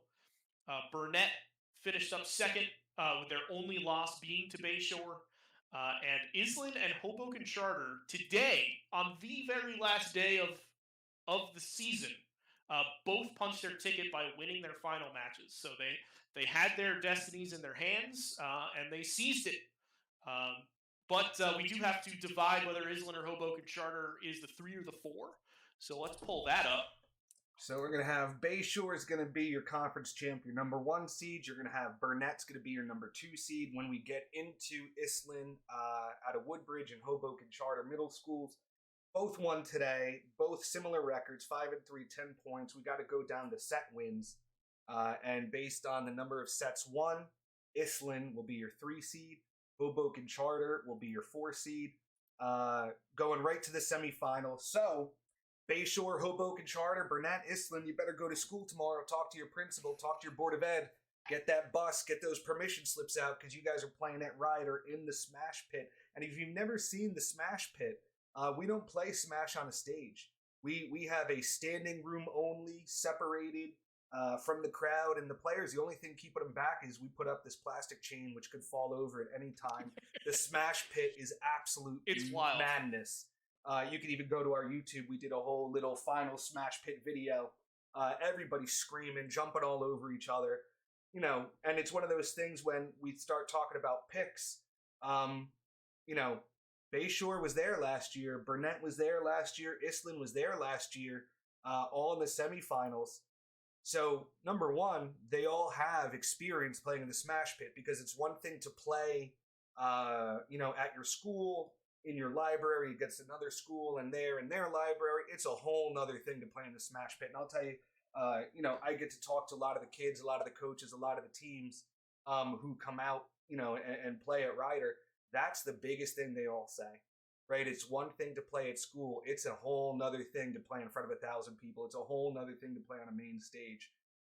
Burnett finished up second, with their only loss being to Bayshore. And Island and Hoboken Charter today, on the very last day of the season, both punched their ticket by winning their final matches. So they had their destinies in their hands, and they seized it. But we do have to divide whether Island or Hoboken Charter is the 3 or the 4. So let's pull that up. So we're going to have Bayshore is going to be your conference champ, your number 1 seed. You're going to have Burnett's going to be your number 2 seed. When we get into Island out of Woodbridge and Hoboken Charter middle schools, both won today, both similar records, 5-3, 10 points. We got to go down to set wins. And based on the number of sets won, Island will be your 3 seed. Hoboken Charter will be your 4 seed. Going right to the semifinals. So Bayshore, Hoboken Charter, Burnett, Island, you better go to school tomorrow. Talk to your principal, talk to your board of ed, get that bus, get those permission slips out, because you guys are playing at Ryder in the Smash Pit. And if you've never seen the Smash Pit, we don't play Smash on a stage. We have a standing room only, separated from the crowd and the players. The only thing keeping them back is we put up this plastic chain which could fall over at any time. The Smash Pit is absolute madness. You can even go to our YouTube. We did a whole little final Smash Pit video. Everybody screaming, jumping all over each other. And it's one of those things when we start talking about picks. Bayshore was there last year. Burnett was there last year. Island was there last year, all in the semifinals. So, number one, they all have experience playing in the Smash Pit, because it's one thing to play, at your school, in your library against another school, and they're in their library. It's a whole nother thing to play in the Smash Pit. And I'll tell you, I get to talk to a lot of the kids, a lot of the coaches, a lot of the teams who come out, and play at Ryder. That's the biggest thing they all say, right? It's one thing to play at school. It's a whole nother thing to play in front of 1,000 people. It's a whole nother thing to play on a main stage.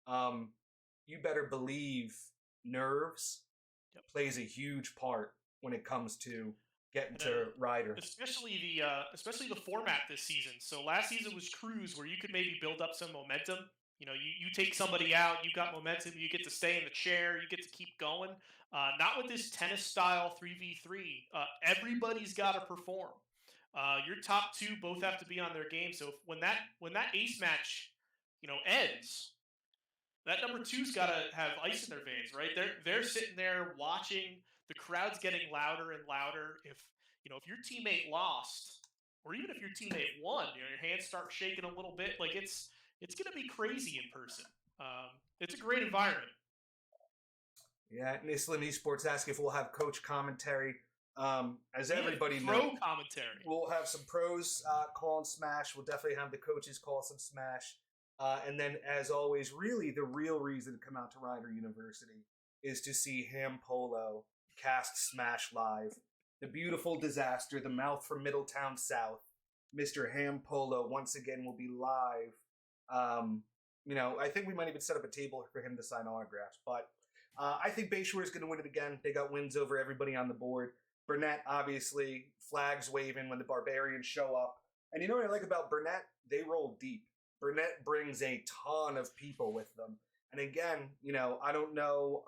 You better believe nerves plays a huge part when it comes to getting to Ryder. Especially the format this season. So last season was Cruise, where you could maybe build up some momentum. You take somebody out, you got momentum, you get to stay in the chair, you get to keep going. Not with this tennis-style 3v3. Everybody's got to perform. Your top 2 both have to be on their game. So when that ace match, ends, that number 2's got to have ice in their veins, right? They're sitting there watching the crowd's getting louder and louder. If your teammate lost, or even if your teammate won, your hands start shaking a little bit. Like it's going to be crazy in person. It's a great environment. Yeah, Nisland Esports ask if we'll have coach commentary. As everybody pro knows, commentary. We'll have some pros calling Smash. We'll definitely have the coaches call some Smash. And then, as always, really the real reason to come out to Rider University is to see Ham Polo cast Smash live. The beautiful disaster, the mouth from Middletown South, Mr. Ham Polo once again will be live. I think we might even set up a table for him to sign autographs. But I think Bayshore is going to win it again. They got wins over everybody on the board. Burnett, obviously, flags waving when the Barbarians show up. And you know what I like about Burnett? They roll deep. Burnett brings a ton of people with them. And again, I don't know,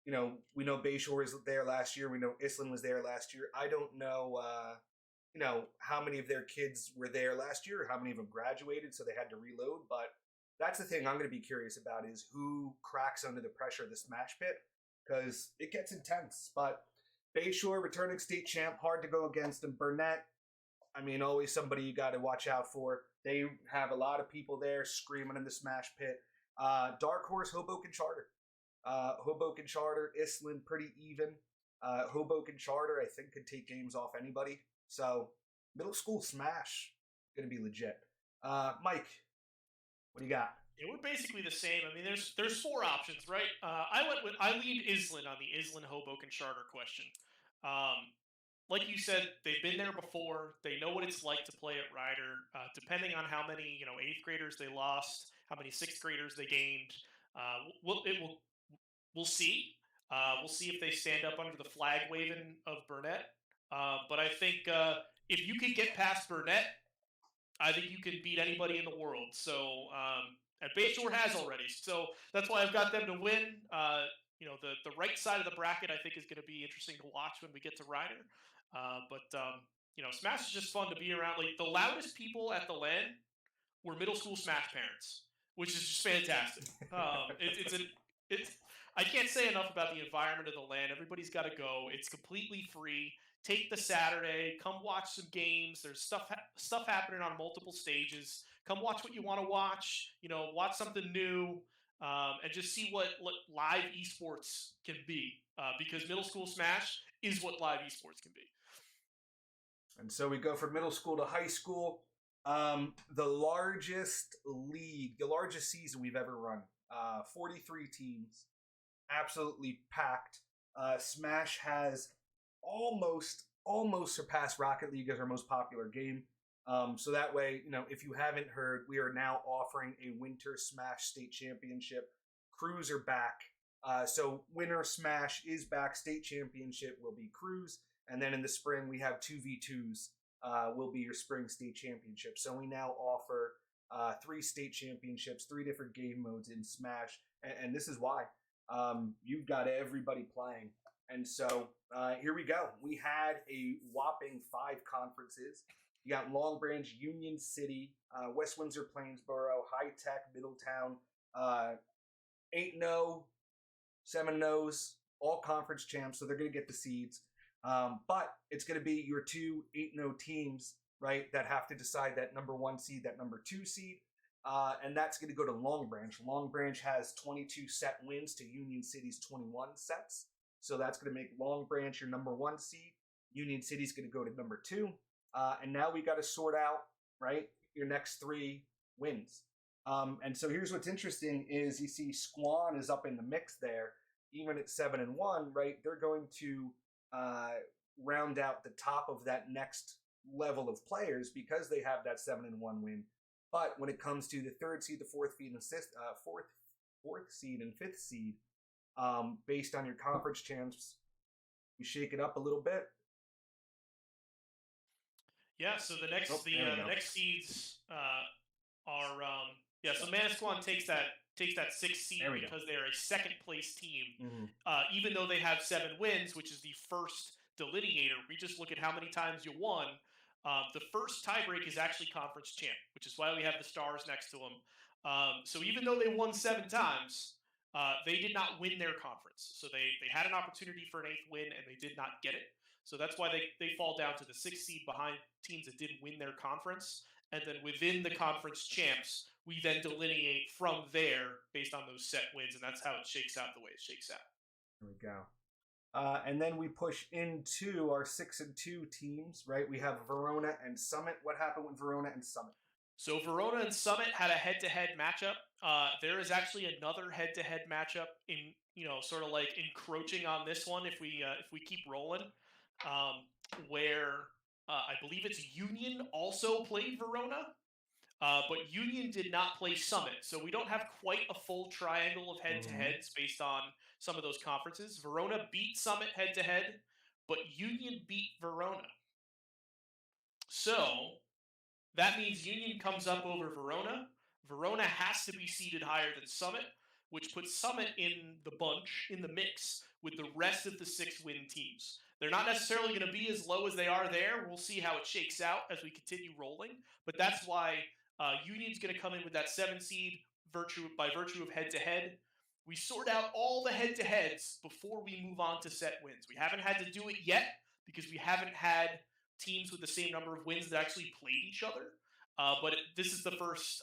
we know Bayshore was there last year. We know Island was there last year. I don't know, how many of their kids were there last year, or how many of them graduated, so they had to reload. But that's the thing I'm going to be curious about is who cracks under the pressure of the Smash Pit, because it gets intense. But Bayshore, returning state champ, hard to go against them. Burnett, always somebody you got to watch out for. They have a lot of people there screaming in the Smash Pit. Dark Horse, Hoboken Charter. Hoboken Charter, Island, pretty even. Hoboken Charter, I think, could take games off anybody. So, middle school Smash, going to be legit. Mike, what do you got? Yeah, we're basically the same. There's four options, right? I lead Island on the Island Hoboken Charter question. Like you said, they've been there before. They know what it's like to play at Rider. Depending on how many 8th graders they lost, how many 6th graders they gained, we'll see. We'll see if they stand up under the flag waving of Burnett. But I think if you can get past Burnett, I think you can beat anybody in the world. So, and Bayshore has already. So that's why I've got them to win. The right side of the bracket, I think, is going to be interesting to watch when we get to Rider. Smash is just fun to be around. Like, the loudest people at the LAN were middle school Smash parents, which is just fantastic. I can't say enough about the environment of the LAN. Everybody's got to go. It's completely free. Take the Saturday. Come watch some games. There's stuff happening on multiple stages. Come watch what you want to watch. Watch something new, and just see what live esports can be. Because middle school Smash is what live esports can be. And so we go from middle school to high school. The largest league, the largest season we've ever run. 43 teams, absolutely packed. Smash has almost surpassed Rocket League as our most popular game. So that way, if you haven't heard, we are now offering a Winter Smash State Championship. Crews are back. So Winter Smash is back. State Championship will be Crews. And then in the spring, we have 2v2s will be your spring state championship. So we now offer 3 state championships, 3 different game modes in Smash. And this is why. You've got everybody playing. And so here we go. We had a whopping 5 conferences. You got Long Branch, Union City, West Windsor, Plainsboro, High Tech, Middletown, 8-0, 7-0s, all conference champs. So they're going to get the seeds. But it's going to be your 2 8-0 teams, right, that have to decide that number 1 seed, that number 2 seed. And that's going to go to Long Branch. Long Branch has 22 set wins to Union City's 21 sets. So that's going to make Long Branch your number 1 seed. Union City's going to go to number 2. And now we got to sort out, right, your next 3 wins. And so here's what's interesting is you see Squan is up in the mix there, even at 7-1, right? They're going to round out the top of that next level of players because they have that 7-1 win. But when it comes to the 3rd seed, the 4th seed, and 4th seed and 5th seed, based on your conference champs, you shake it up a little bit. Yeah. So the next seeds are So Manasquan takes that 6th seed because they're a 2nd place team. Mm-hmm. Even though they have 7 wins, which is the first delineator, we just look at how many times you won. The first tiebreak is actually conference champ, which is why we have the stars next to them. So even though they won 7 times, they did not win their conference. So they had an opportunity for an 8th win, and they did not get it. So that's why they fall down to the 6th seed behind teams that did win their conference. And then within the conference champs, we then delineate from there based on those set wins, and that's how it shakes out the way it shakes out. There we go. And then we push into our 6-2 teams, right? We have Verona and Summit. What happened with Verona and Summit? So Verona and Summit had a head-to-head matchup. There is actually another head-to-head matchup in, sort of like encroaching on this one if we keep rolling, where I believe it's Union also played Verona, but Union did not play Summit. So we don't have quite a full triangle of head-to-heads based on some of those conferences. Verona beat Summit head-to-head, but Union beat Verona. So that means Union comes up over Verona. Verona has to be seeded higher than Summit, which puts Summit in the bunch, in the mix, with the rest of the 6-win teams. They're not necessarily going to be as low as they are there. We'll see how it shakes out as we continue rolling. But that's why Union's going to come in with that 7 seed by virtue of head-to-head. We sort out all the head-to-heads before we move on to set wins. We haven't had to do it yet because we haven't had teams with the same number of wins that actually played each other. But this is the first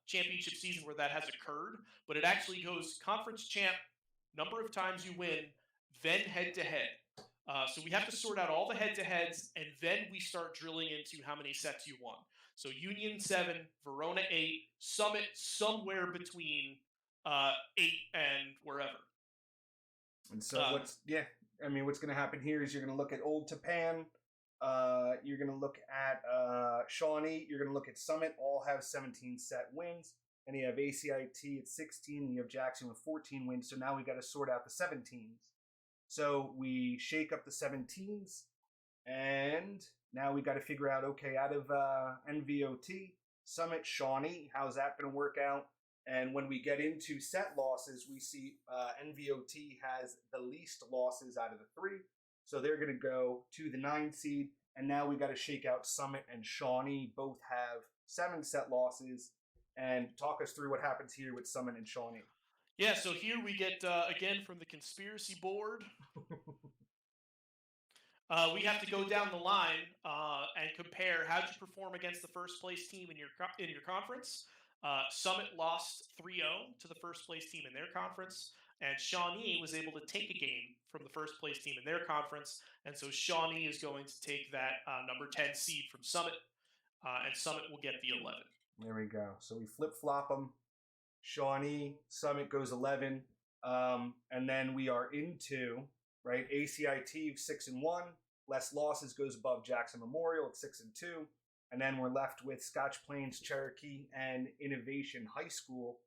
championship season where that has occurred. But it actually goes conference champ, number of times you win, then head-to-head. So we have to sort out all the head-to-heads, and then we start drilling into how many sets you won. So Union 7, Verona 8, Summit somewhere between 8 and wherever. And so what's going to happen here is you're going to look at Old Tapan. You're going to look at Shawnee. You're going to look at Summit. All have 17 set wins. And you have ACIT at 16. And you have Jackson with 14 wins. So now we got to sort out the 17s. So we shake up the 17s. And now we got to figure out, okay, out of NVOT, Summit, Shawnee, how's that going to work out? And when we get into set losses, we see NVOT has the least losses out of the 3. So they're going to go to the 9 seed. And now we got to shake out Summit and Shawnee. Both have 7 set losses. And talk us through what happens here with Summit and Shawnee. Yeah, so here we get, again, from the conspiracy board. We have to go down the line and compare how you perform against the first place team in your conference. Summit lost 3-0 to the first place team in their conference, and Shawnee was able to take a game from the first place team in their conference, and so Shawnee is going to take that number 10 seed from Summit, and Summit will get the 11. There we go. So we flip-flop them. Shawnee, Summit goes 11, and then we are into, right, ACIT 6-1, less losses goes above Jackson Memorial at 6-2. And then we're left with Scotch Plains, Cherokee, and Innovation High School.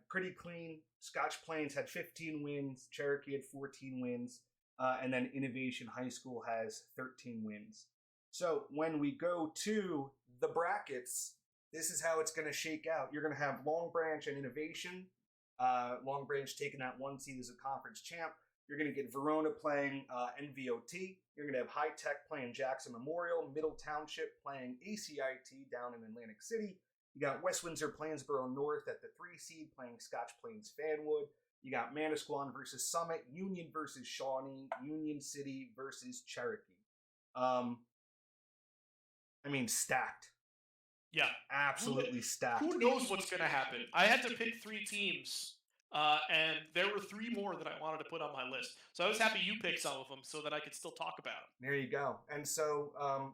Pretty clean. Scotch Plains had 15 wins. Cherokee had 14 wins. And then Innovation High School has 13 wins. So when we go to the brackets, this is how it's going to shake out. You're going to have Long Branch and Innovation. Long Branch taking that 1 seed as a conference champ. You're going to get Verona playing NVOT. You're going to have High Tech playing Jackson Memorial. Middle Township playing ACIT down in Atlantic City. You got West Windsor Plainsboro North at the 3 seed playing Scotch Plains Fanwood. You got Manasquan versus Summit. Union versus Shawnee. Union City versus Cherokee. Stacked. Yeah. Absolutely stacked. Who knows what's going to happen? I had to pick 3 teams. And there were 3 more that I wanted to put on my list. So I was happy you picked some of them so that I could still talk about them. There you go. And so,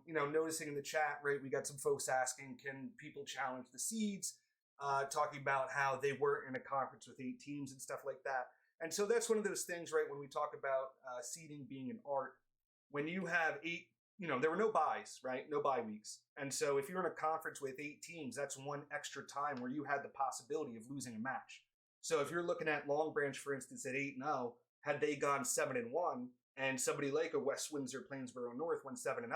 noticing in the chat, right, we got some folks asking, can people challenge the seeds? Talking about how they weren't in a conference with 8 teams and stuff like that. And so that's one of those things, right, when we talk about seeding being an art. When you have 8, there were no buys, right? No bye weeks. And so if you're in a conference with 8 teams, that's 1 extra time where you had the possibility of losing a match. So if you're looking at Long Branch, for instance, at 8-0, had they gone 7-1, and somebody like a West Windsor Plainsboro North went 7-0,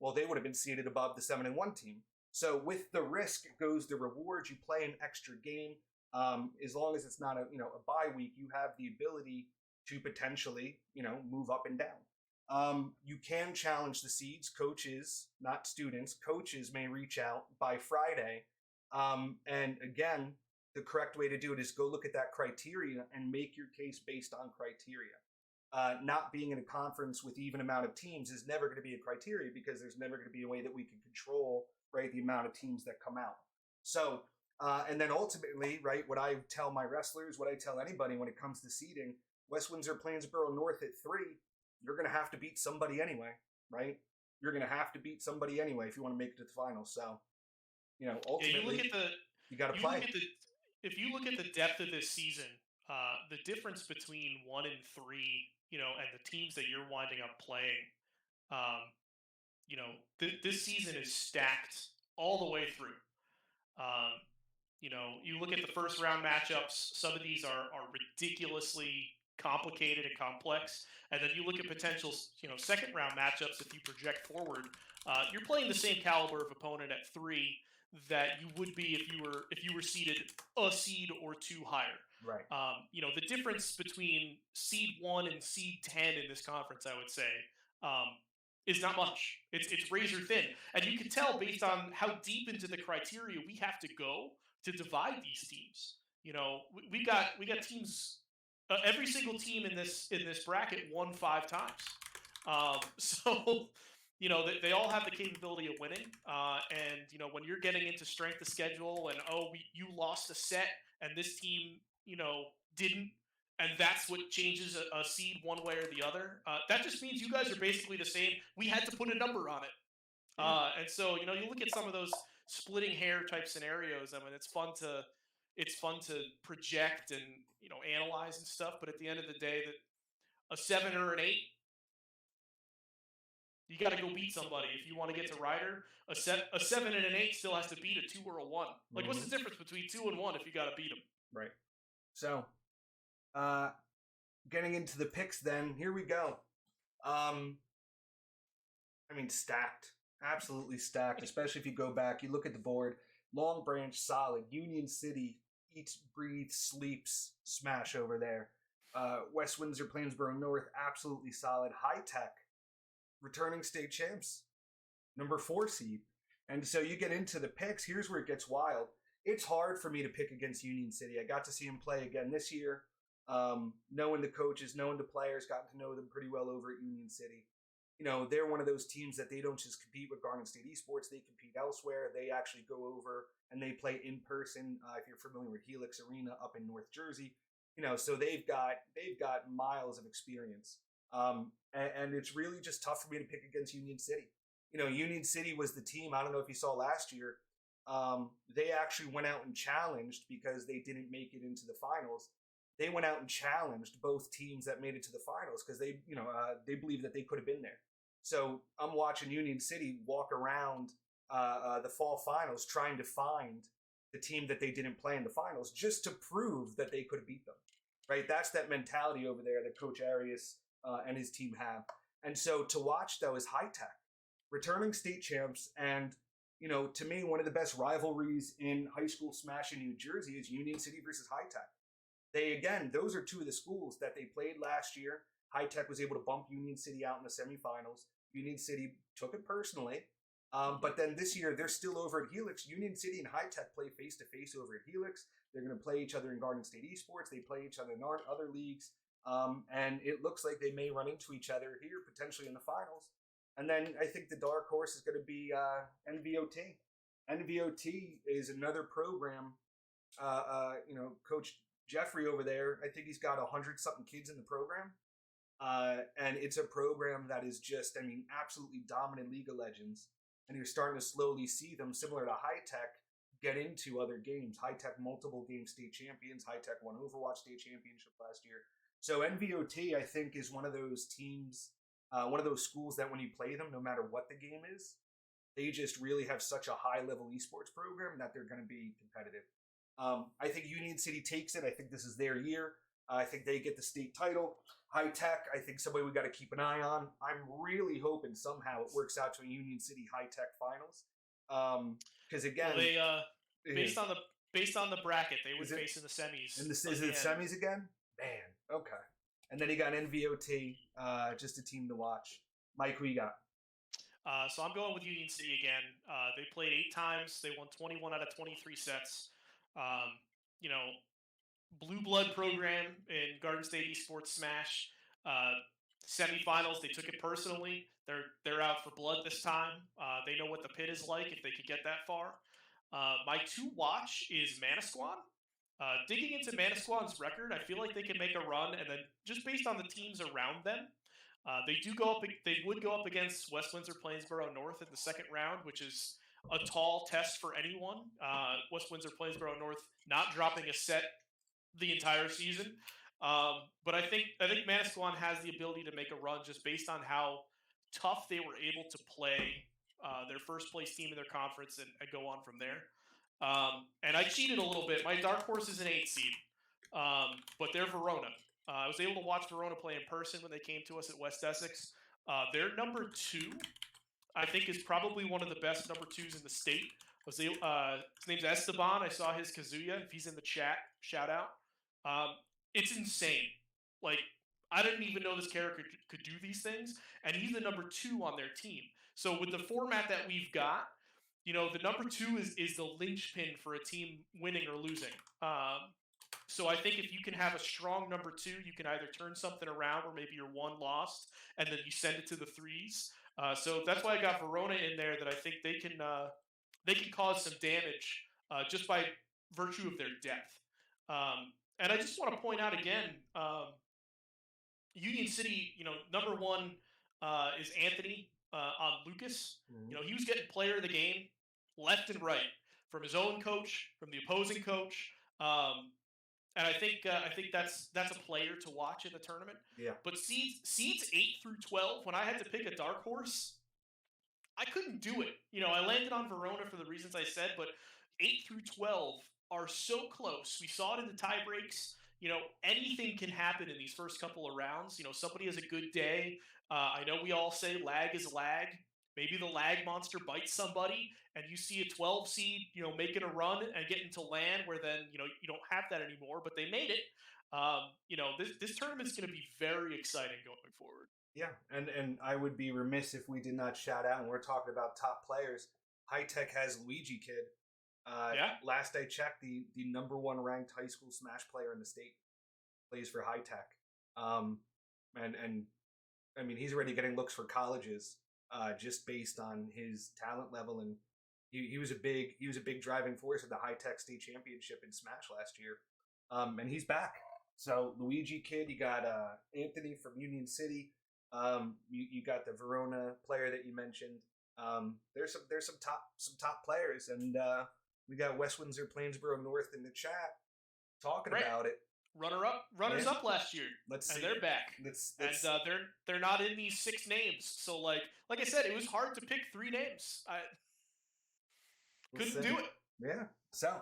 well, they would have been seated above the 7-1 team. So with the risk goes the reward. You play an extra game. As long as it's not a bye week, you have the ability to potentially move up and down. You can challenge the seeds. Coaches, not students, coaches may reach out by Friday. And again, the correct way to do it is go look at that criteria and make your case based on criteria. Not being in a conference with even amount of teams is never going to be a criteria because there's never going to be a way that we can control, right, the amount of teams that come out. So, and then ultimately, right, what I tell my wrestlers, what I tell anybody when it comes to seeding, West Windsor, Plainsboro North at 3, you're going to have to beat somebody anyway, right? You're going to have to beat somebody anyway if you want to make it to the finals. So, ultimately, you got to play. If you look at the depth of this season, the difference between 1 and 3, and the teams that you're winding up playing, this season is stacked all the way through. You look at the first round matchups, some of these are ridiculously complicated and complex. And then you look at potential, second round matchups. If you project forward, you're playing the same caliber of opponent at 3 that you would be if you were seeded a seed or 2 higher. Right. The difference between seed 1 and seed 10 in this conference, I would say, is not much. It's razor thin, and you can tell based on how deep into the criteria we have to go to divide these teams. We got teams. Every single team in this bracket won 5 times. So they all have the capability of winning. And when you're getting into strength of schedule and you lost a set and this team didn't. And that's what changes a seed one way or the other. That just means you guys are basically the same. We had to put a number on it. And so, you look at some of those splitting hair type scenarios. I mean, it's fun to project and, analyze and stuff. But at the end of the day, that a 7 or an 8, you got to go beat somebody. If you want to get to Ryder, a 7 and an 8 still has to beat a 2 or a 1. Like, what's the difference between 2 and 1 if you got to beat them? Right. So, getting into the picks then, here we go. Stacked. Absolutely stacked, especially if you go back, you look at the board. Long Branch, solid. Union City, eats, breathes, sleeps, smash over there. West Windsor, Plainsboro North, absolutely solid. High Tech, returning state champs, number 4 seed. And so you get into the picks. Here's where it gets wild. It's hard for me to pick against Union City. I got to see him play again this year. Knowing the coaches, knowing the players, gotten to know them pretty well over at Union City. They're one of those teams that they don't just compete with Garden State Esports. They compete elsewhere. They actually go over and they play in person. If you're familiar with Helix Arena up in North Jersey, so they've got miles of experience. And it's really just tough for me to pick against Union City. Union City was the team. I don't know if you saw last year. They actually went out and challenged because they didn't make it into the finals. They went out and challenged both teams that made it to the finals because they believe that they could have been there. So I'm watching Union City walk around the fall finals trying to find the team that they didn't play in the finals just to prove that they could have beat them. Right? That's that mentality over there that Coach Arias and his team have. And so to watch, though, is High Tech, returning state champs. And, to me, one of the best rivalries in high school smash in New Jersey is Union City versus High Tech. Those are 2 of the schools that they played last year. High Tech was able to bump Union City out in the semifinals. Union City took it personally. But then this year, they're still over at Helix. Union City and High Tech play face-to-face over at Helix. They're going to play each other in Garden State Esports. They play each other in other leagues. And it looks like they may run into each other here, potentially in the finals. And then I think the dark horse is going to be NVOT. NVOT is another program. Coach Jeffrey over there, I think he's got 100-something kids in the program. And it's a program that is just, absolutely dominant League of Legends. And you're starting to slowly see them, similar to High Tech, get into other games. High Tech, multiple game state champions. High Tech won Overwatch state championship last year. So NVOT, I think, is one of those teams, one of those schools that when you play them, no matter what the game is, they just really have such a high-level esports program that they're going to be competitive. I think Union City takes it. I think this is their year. I think they get the state title. High Tech, I think somebody we got to keep an eye on. I'm really hoping somehow it works out to a Union City High Tech finals. Because again, well, based on the bracket, they would face in the semis. Is it the semis again? Man, okay. And then you got NVOT, just a team to watch. Mike, who you got? So I'm going with Union City again. They played 8 times. They won 21 out of 23 sets. blue blood program in Garden State Esports Smash. Uh, Semifinals, they took it personally. They're out for blood this time. They know what the pit is like if they could get that far. My to watch is Manasquan. Digging into Manasquan's record, I feel like they can make a run, and then just based on the teams around them, they do go up. They would go up against West Windsor Plainsboro North in the second round, which is a tall test for anyone. West Windsor Plainsboro North not dropping a set the entire season, but I think Manasquan has the ability to make a run just based on how tough they were able to play their first place team in their conference and go on from there. And I cheated a little bit. My dark horse is an 8 seed, but they're Verona. I was able to watch Verona play in person when they came to us at West Essex. Their number 2, I think, is probably one of the best number 2s in the state. His name's Esteban. I saw his Kazuya. If he's in the chat, shout out. It's insane. Like, I didn't even know this character could do these things, and he's the number 2 on their team. So with the format that we've got, the number 2 is the linchpin for a team winning or losing. So I think if you can have a strong number 2, you can either turn something around where maybe you're 1 lost and then you send it to the 3s. So that's why I got Verona in there, that I think they can cause some damage just by virtue of their depth. And I just want to point out again, Union City, number 1 is Anthony on Lucas. He was getting player of the game left and right from his own coach, from the opposing coach. And I think that's a player to watch in the tournament. Yeah. But seeds 8 through 12, when I had to pick a dark horse, I couldn't do it. I landed on Verona for the reasons I said, but 8 through 12 are so close. We saw it in the tie breaks. Anything can happen in these first couple of rounds. Somebody has a good day. I know we all say lag is lag. Maybe the lag monster bites somebody, and you see a 12 seed, making a run and getting to land where then, you don't have that anymore, but they made it. This tournament's going to be very exciting going forward. Yeah, and I would be remiss if we did not shout out, and we're talking about top players. High Tech has Luigi Kid. Last I checked, the number 1 ranked high school Smash player in the state plays for High Tech. And I mean, he's already getting looks for colleges just based on his talent level, and he was a big driving force at the High Tech State Championship in Smash last year. And he's back. So Luigi Kid, you got Anthony from Union City. You got the Verona player that you mentioned. There's some top players, and we got West Windsor Plainsboro North in the chat talking about it. Runners up last year. Let's see. And they're back. And they're not in these 6 names. So like I said, it was hard to pick 3 names. I couldn't do it. Yeah. So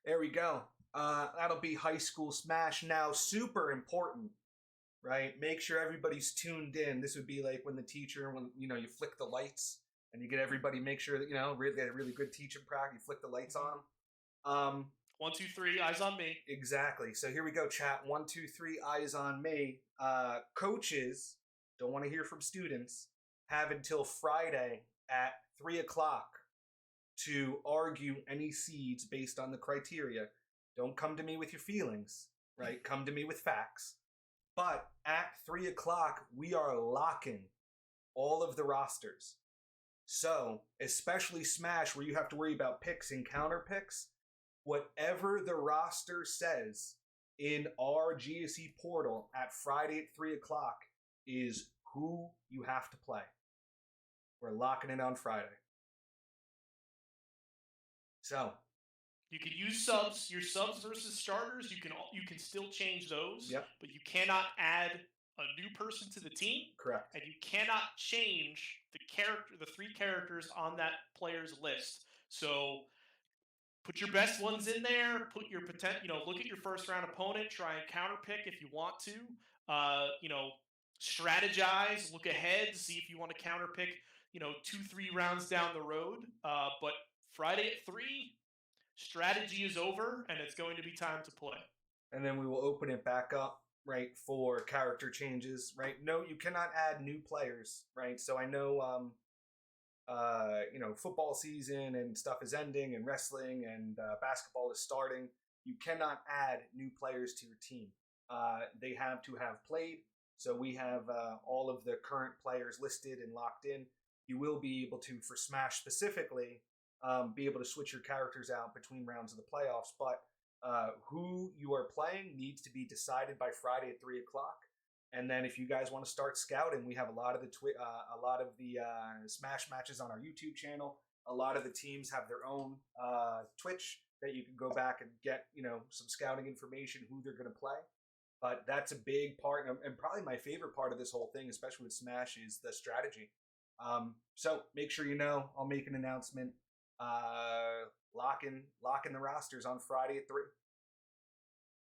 there we go. That'll be high school Smash now. Super important, right? Make sure everybody's tuned in. This would be like when the teacher, you flick the lights and you get everybody, make sure that, really get a really good teaching practice. You flick the lights on. 1, 2, 3, eyes on me. Exactly. So here we go, chat. 1, 2, 3, eyes on me. Coaches, don't want to hear from students, have until Friday at 3 o'clock to argue any seeds based on the criteria. Don't come to me with your feelings, right? Come to me with facts. But at 3 o'clock, we are locking all of the rosters. So, especially Smash, where you have to worry about picks and counter picks, whatever the roster says in our GSE portal at Friday at 3 o'clock is who you have to play. We're locking it on Friday. So, you can use subs. Your subs versus starters, you can still change those. Yep. But you cannot add a new person to the team. Correct. And you cannot change the 3 characters on that player's list. So put your best ones in there. Put your look at your first round opponent. Try and counter pick if you want to. Strategize. Look ahead. See if you want to counter pick. 2-3 rounds down the road. But Friday at 3, strategy is over, and it's going to be time to play. And then we will open it back up, right, for character changes, right? No, you cannot add new players, right? So I know, football season and stuff is ending, and wrestling and basketball is starting. you cannot add new players to your team. They have to have played. So we have all of the current players listed and locked in. You will be able to, for Smash specifically, be able to switch your characters out between rounds of the playoffs. But who you are playing needs to be decided by Friday at 3:00. And then, if you guys want to start scouting, we have a lot of the Smash matches on our YouTube channel. A lot of the teams have their own Twitch that you can go back and get, some scouting information, who they're going to play. But that's a big part, and probably my favorite part of this whole thing, especially with Smash, is the strategy. So make sure you know. I'll make an announcement. Lock in the rosters on Friday at 3.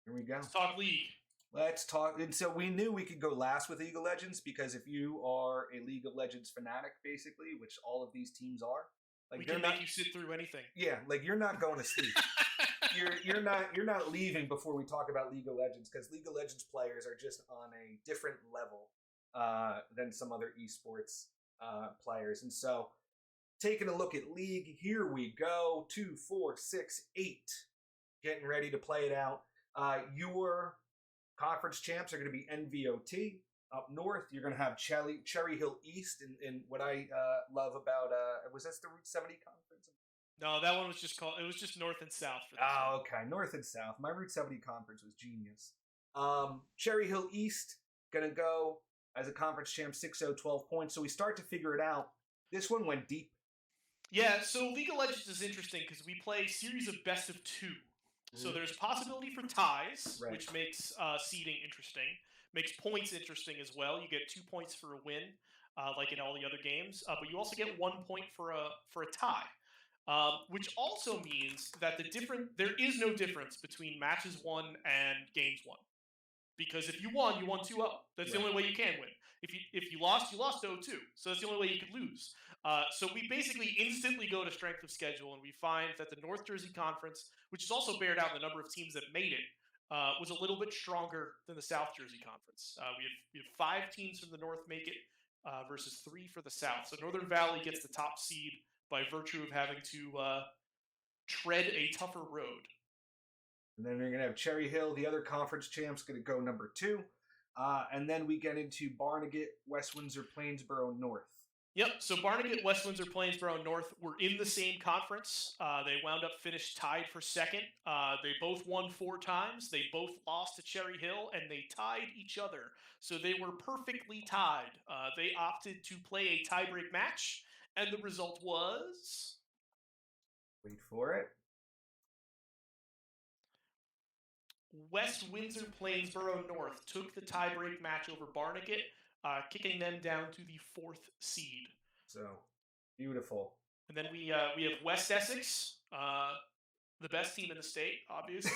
Here we go. Let's talk League. Let's talk. And so we knew we could go last with League of Legends because if you are a League of Legends fanatic, basically, which all of these teams are, we can make you sit through anything. Yeah, like you're not going to sleep. You're not leaving before we talk about League of Legends because League of Legends players are just on a different level than some other esports players. And so, taking a look at League, here we go. 2, 4, 6, 8. Getting ready to play it out. Your conference champs are going to be NVOT. Up north, you're going to have Cherry Hill East. And what I love about, was that the Route 70 conference? No, that one was just called, it was just North and South. For okay. North and South. My Route 70 conference was genius. Cherry Hill East, going to go as a conference champ, 6-0, 12 points. So we start to figure it out. This one went deep. Yeah, so League of Legends is interesting because we play a series of best of 2. So there's possibility for ties, right, which makes seeding interesting. Makes points interesting as well. You get 2 points for a win, like in all the other games, but you also get 1 point for a tie, which also means that there is no difference between matches won and games won, because if you won 2-0. That's the only way you can win. If you lost 0-2. So that's the only way you could lose. So we basically instantly go to strength of schedule, and we find that the North Jersey Conference, which is also bared out in the number of teams that made it, was a little bit stronger than the South Jersey Conference. We have 5 teams from the North make it versus 3 for the South. So Northern Valley gets the top seed by virtue of having to tread a tougher road. And then you're going to have Cherry Hill, the other conference champs, going to go number 2. And then we get into Barnegat, West Windsor, Plainsboro, North. Yep, so Barnegat, West Windsor, Plainsboro, North were in the same conference. They wound up finished tied for second. They both won 4 times. They both lost to Cherry Hill, and they tied each other. So they were perfectly tied. They opted to play a tiebreak match, and the result was... Wait for it. West Windsor, Plainsboro, North took the tiebreak match over Barnegat, kicking them down to the 4th seed. So, beautiful. And then we have West Essex, the best team in the state, obviously.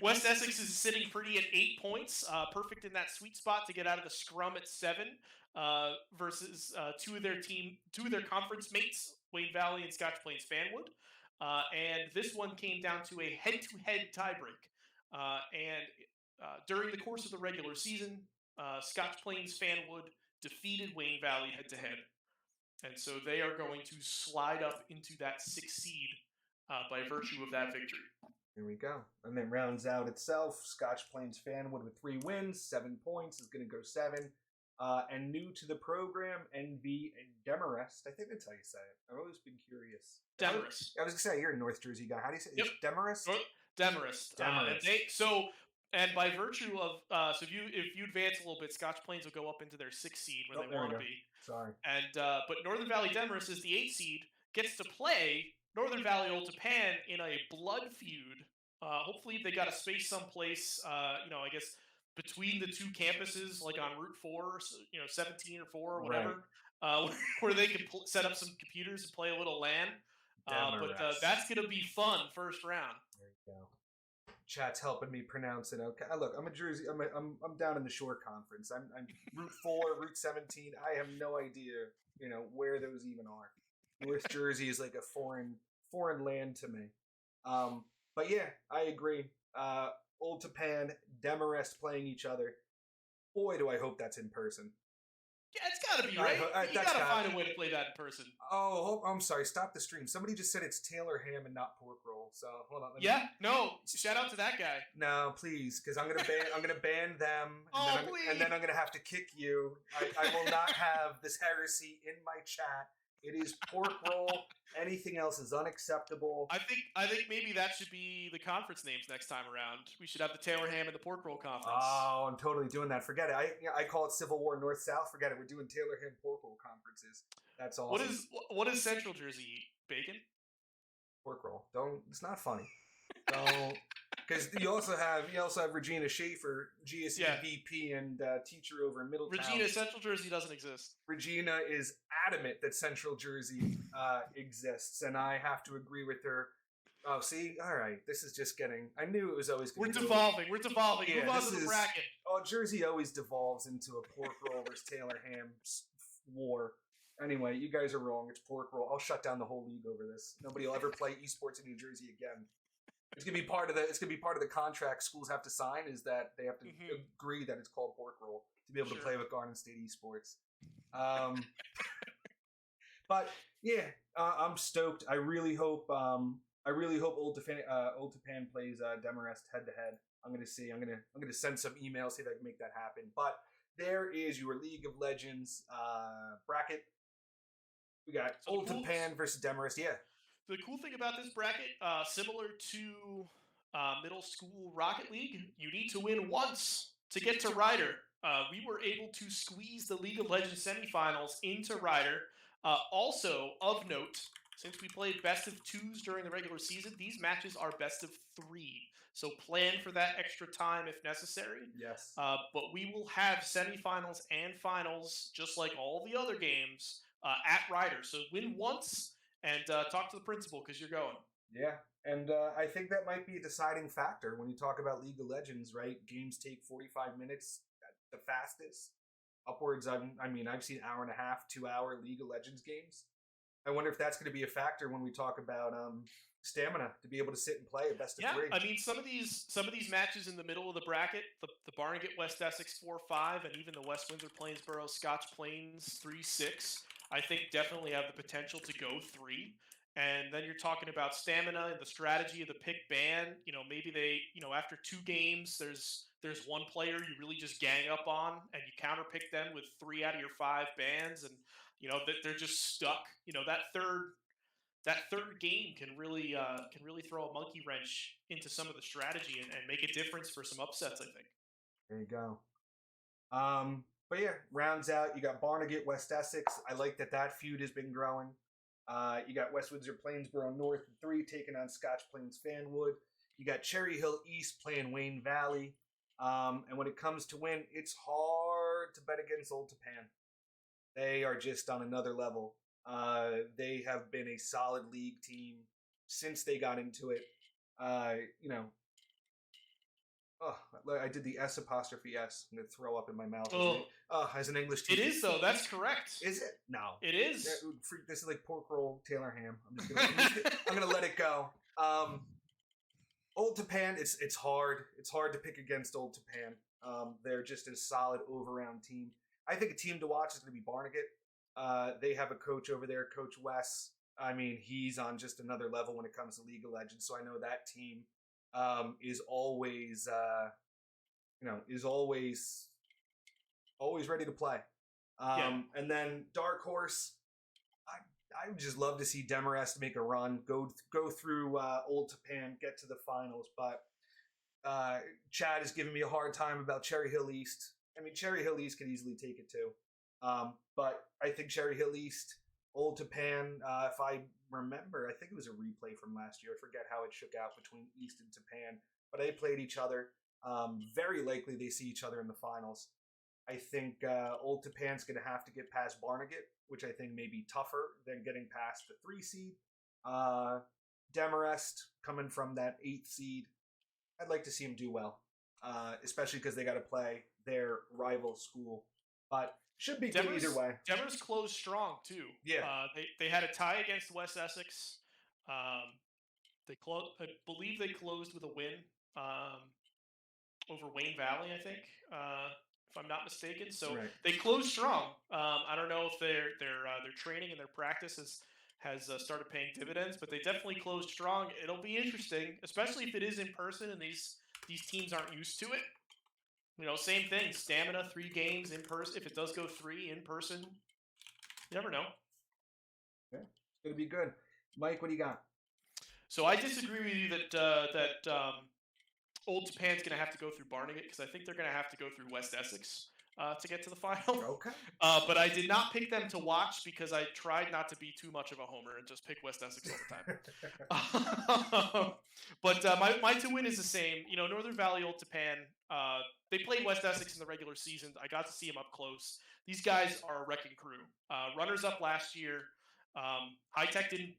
West Essex is sitting pretty at 8 points, perfect in that sweet spot to get out of the scrum at 7, versus two of their conference mates, Wayne Valley and Scotch Plains Fanwood. And this one came down to a head-to-head tiebreak. During the course of the regular season, Scotch Plains Fanwood defeated Wayne Valley head-to-head. And so they are going to slide up into that 6th seed by virtue of that victory. Here we go. And then rounds out itself. Scotch Plains Fanwood with 3 wins, 7 points, is going to go 7. And new to the program, NV and Demarest. I think that's how you say it. I've always been curious. Demarest. I was going to say, you're a North Jersey guy. How do you say it? Yep. Demarest? Demarest. Demarest. And by virtue of, so if you advance a little bit, Scotch Plains will go up into their 6th seed where they want to be. Sorry. And but Northern Valley Demarest is the 8th seed, gets to play Northern Valley Old Japan in a blood feud. Hopefully they got a space someplace, I guess between the 2 campuses, like on Route 4, 17 or 4 or whatever, right. Where they can set up some computers and play a little LAN. But that's going to be fun first round. There you go. Chat's helping me pronounce it. Okay, look, I'm a Jersey. I'm down in the Shore Conference. I'm Route 4, Route 17. I have no idea, where those even are. North Jersey is like a foreign land to me. But yeah, I agree. Old Japan, Demarest playing each other. Boy, do I hope that's in person. Yeah, it's got to be, right? You got to find a way to play that in person. Oh, I'm sorry. Stop the stream. Somebody just said it's Taylor ham and not pork roll. So hold on. No. Shout out to that guy. No, please, because I'm gonna ban them, and then I'm gonna have to kick you. I will not have this heresy in my chat. It is pork roll. Anything else is unacceptable. I think maybe that should be the conference names next time around. We should have the Taylor Ham and the Pork Roll conference. Oh, I'm totally doing that. Forget it. I call it Civil War North South. Forget it. We're doing Taylor Ham pork roll conferences. That's awesome. What does Central Jersey eat? Bacon? Pork roll. Don't. It's not funny. Don't. Because you also have Regina Schaefer, GSE VP and teacher over in Middletown. Regina, Central Jersey doesn't exist. Regina is adamant that Central Jersey exists, and I have to agree with her. Oh, see? All right. This is just getting... I knew it was always going to be... We're devolving. Yeah, move on to the bracket. Oh, Jersey always devolves into a pork roll versus Taylor Ham's war. Anyway, you guys are wrong. It's pork roll. I'll shut down the whole league over this. Nobody will ever play esports in New Jersey again. It's gonna be part of the contract schools have to sign, is that they have to agree that it's called pork roll to be able to play with Garden State esports. But yeah, I'm stoked. I really hope Old Japan plays Demarest head to head. I'm gonna see. I'm gonna send some emails, see if I can make that happen. But there is your League of Legends bracket. We got Old Japan versus Demarest. Yeah. The cool thing about this bracket, similar to middle school Rocket League, you need to win once to get to Ryder. We were able to squeeze the League of Legends semifinals into Ryder. Also, of note, since we played best of twos during the regular season, these matches are best of three. So plan for that extra time if necessary. Yes. But we will have semifinals and finals, just like all the other games, at Ryder. So win once. And talk to the principal because you're going. Yeah, and I think that might be a deciding factor when you talk about League of Legends, right? Games take 45 minutes at the fastest. Upwards, I've seen hour and a half, 2 hour League of Legends games. I wonder if that's going to be a factor when we talk about stamina to be able to sit and play a best of three. Yeah, I mean some of these matches in the middle of the bracket, the Barnegat West Essex 4-5, and even the West Windsor Plainsboro Scotch Plains 3-6. I think definitely have the potential to go 3. And then you're talking about stamina and the strategy of the pick ban. Maybe they, after 2 games, there's one player you really just gang up on and you counter pick them with 3 out of your 5 bans, and they're just stuck. That third game can really throw a monkey wrench into some of the strategy and make a difference for some upsets, I think. There you go. But yeah, rounds out. You got Barnegat, West Essex. I like that feud has been growing. You got West Windsor Plainsboro North 3 taking on Scotch Plains Fanwood. You got Cherry Hill East playing Wayne Valley. And when it comes to win, it's hard to bet against Old Japan. They are just on another level. They have been a solid league team since they got into it. I did the S apostrophe S. I'm going to throw up in my mouth. As an English teacher. It is, though. That's correct. Is it? No. It is. This is like pork roll Taylor ham. I'm going to let it go. Old Japan, it's hard. It's hard to pick against Old Japan. They're just a solid over-round team. I think a team to watch is going to be Barnegat. They have a coach over there, Coach Wes. I mean, he's on just another level when it comes to League of Legends. So I know that team is always ready to play. And then Dark Horse, I would just love to see Demarest make a run, go through Old Japan, get to the finals. But Chad is giving me a hard time about Cherry Hill East. I mean, Cherry Hill East could easily take it too. But I think Cherry Hill East, Old Japan, if I remember, I think it was a replay from last year. I forget how it shook out between East and Japan. But they played each other. Very likely they see each other in the finals. I think Old Japan's going to have to get past Barnegat, which I think may be tougher than getting past the 3 seed. Demarest, coming from that 8th seed, I'd like to see him do well, especially because they got to play their rival school. But should be good either way. Demarest closed strong, too. Yeah. They had a tie against West Essex. I believe they closed with a win over Wayne Valley, I think, if I'm not mistaken. So Right. they closed strong. I don't know if their training and their practice has started paying dividends, but they definitely closed strong. It'll be interesting, especially if it is in person and these teams aren't used to it. Same thing. Stamina, 3 games in person. If it does go 3 in person, you never know. Okay. It's gonna be good. Mike, what do you got? So I disagree with you that Old Japan's going to have to go through Barnegat because I think they're going to have to go through West Essex to get to the final. Okay. But I did not pick them to watch because I tried not to be too much of a homer and just pick West Essex all the time. But my to win is the same. Northern Valley Old Japan, they played West Essex in the regular season. I got to see them up close. These guys are a wrecking crew. Runners up last year. High Tech didn't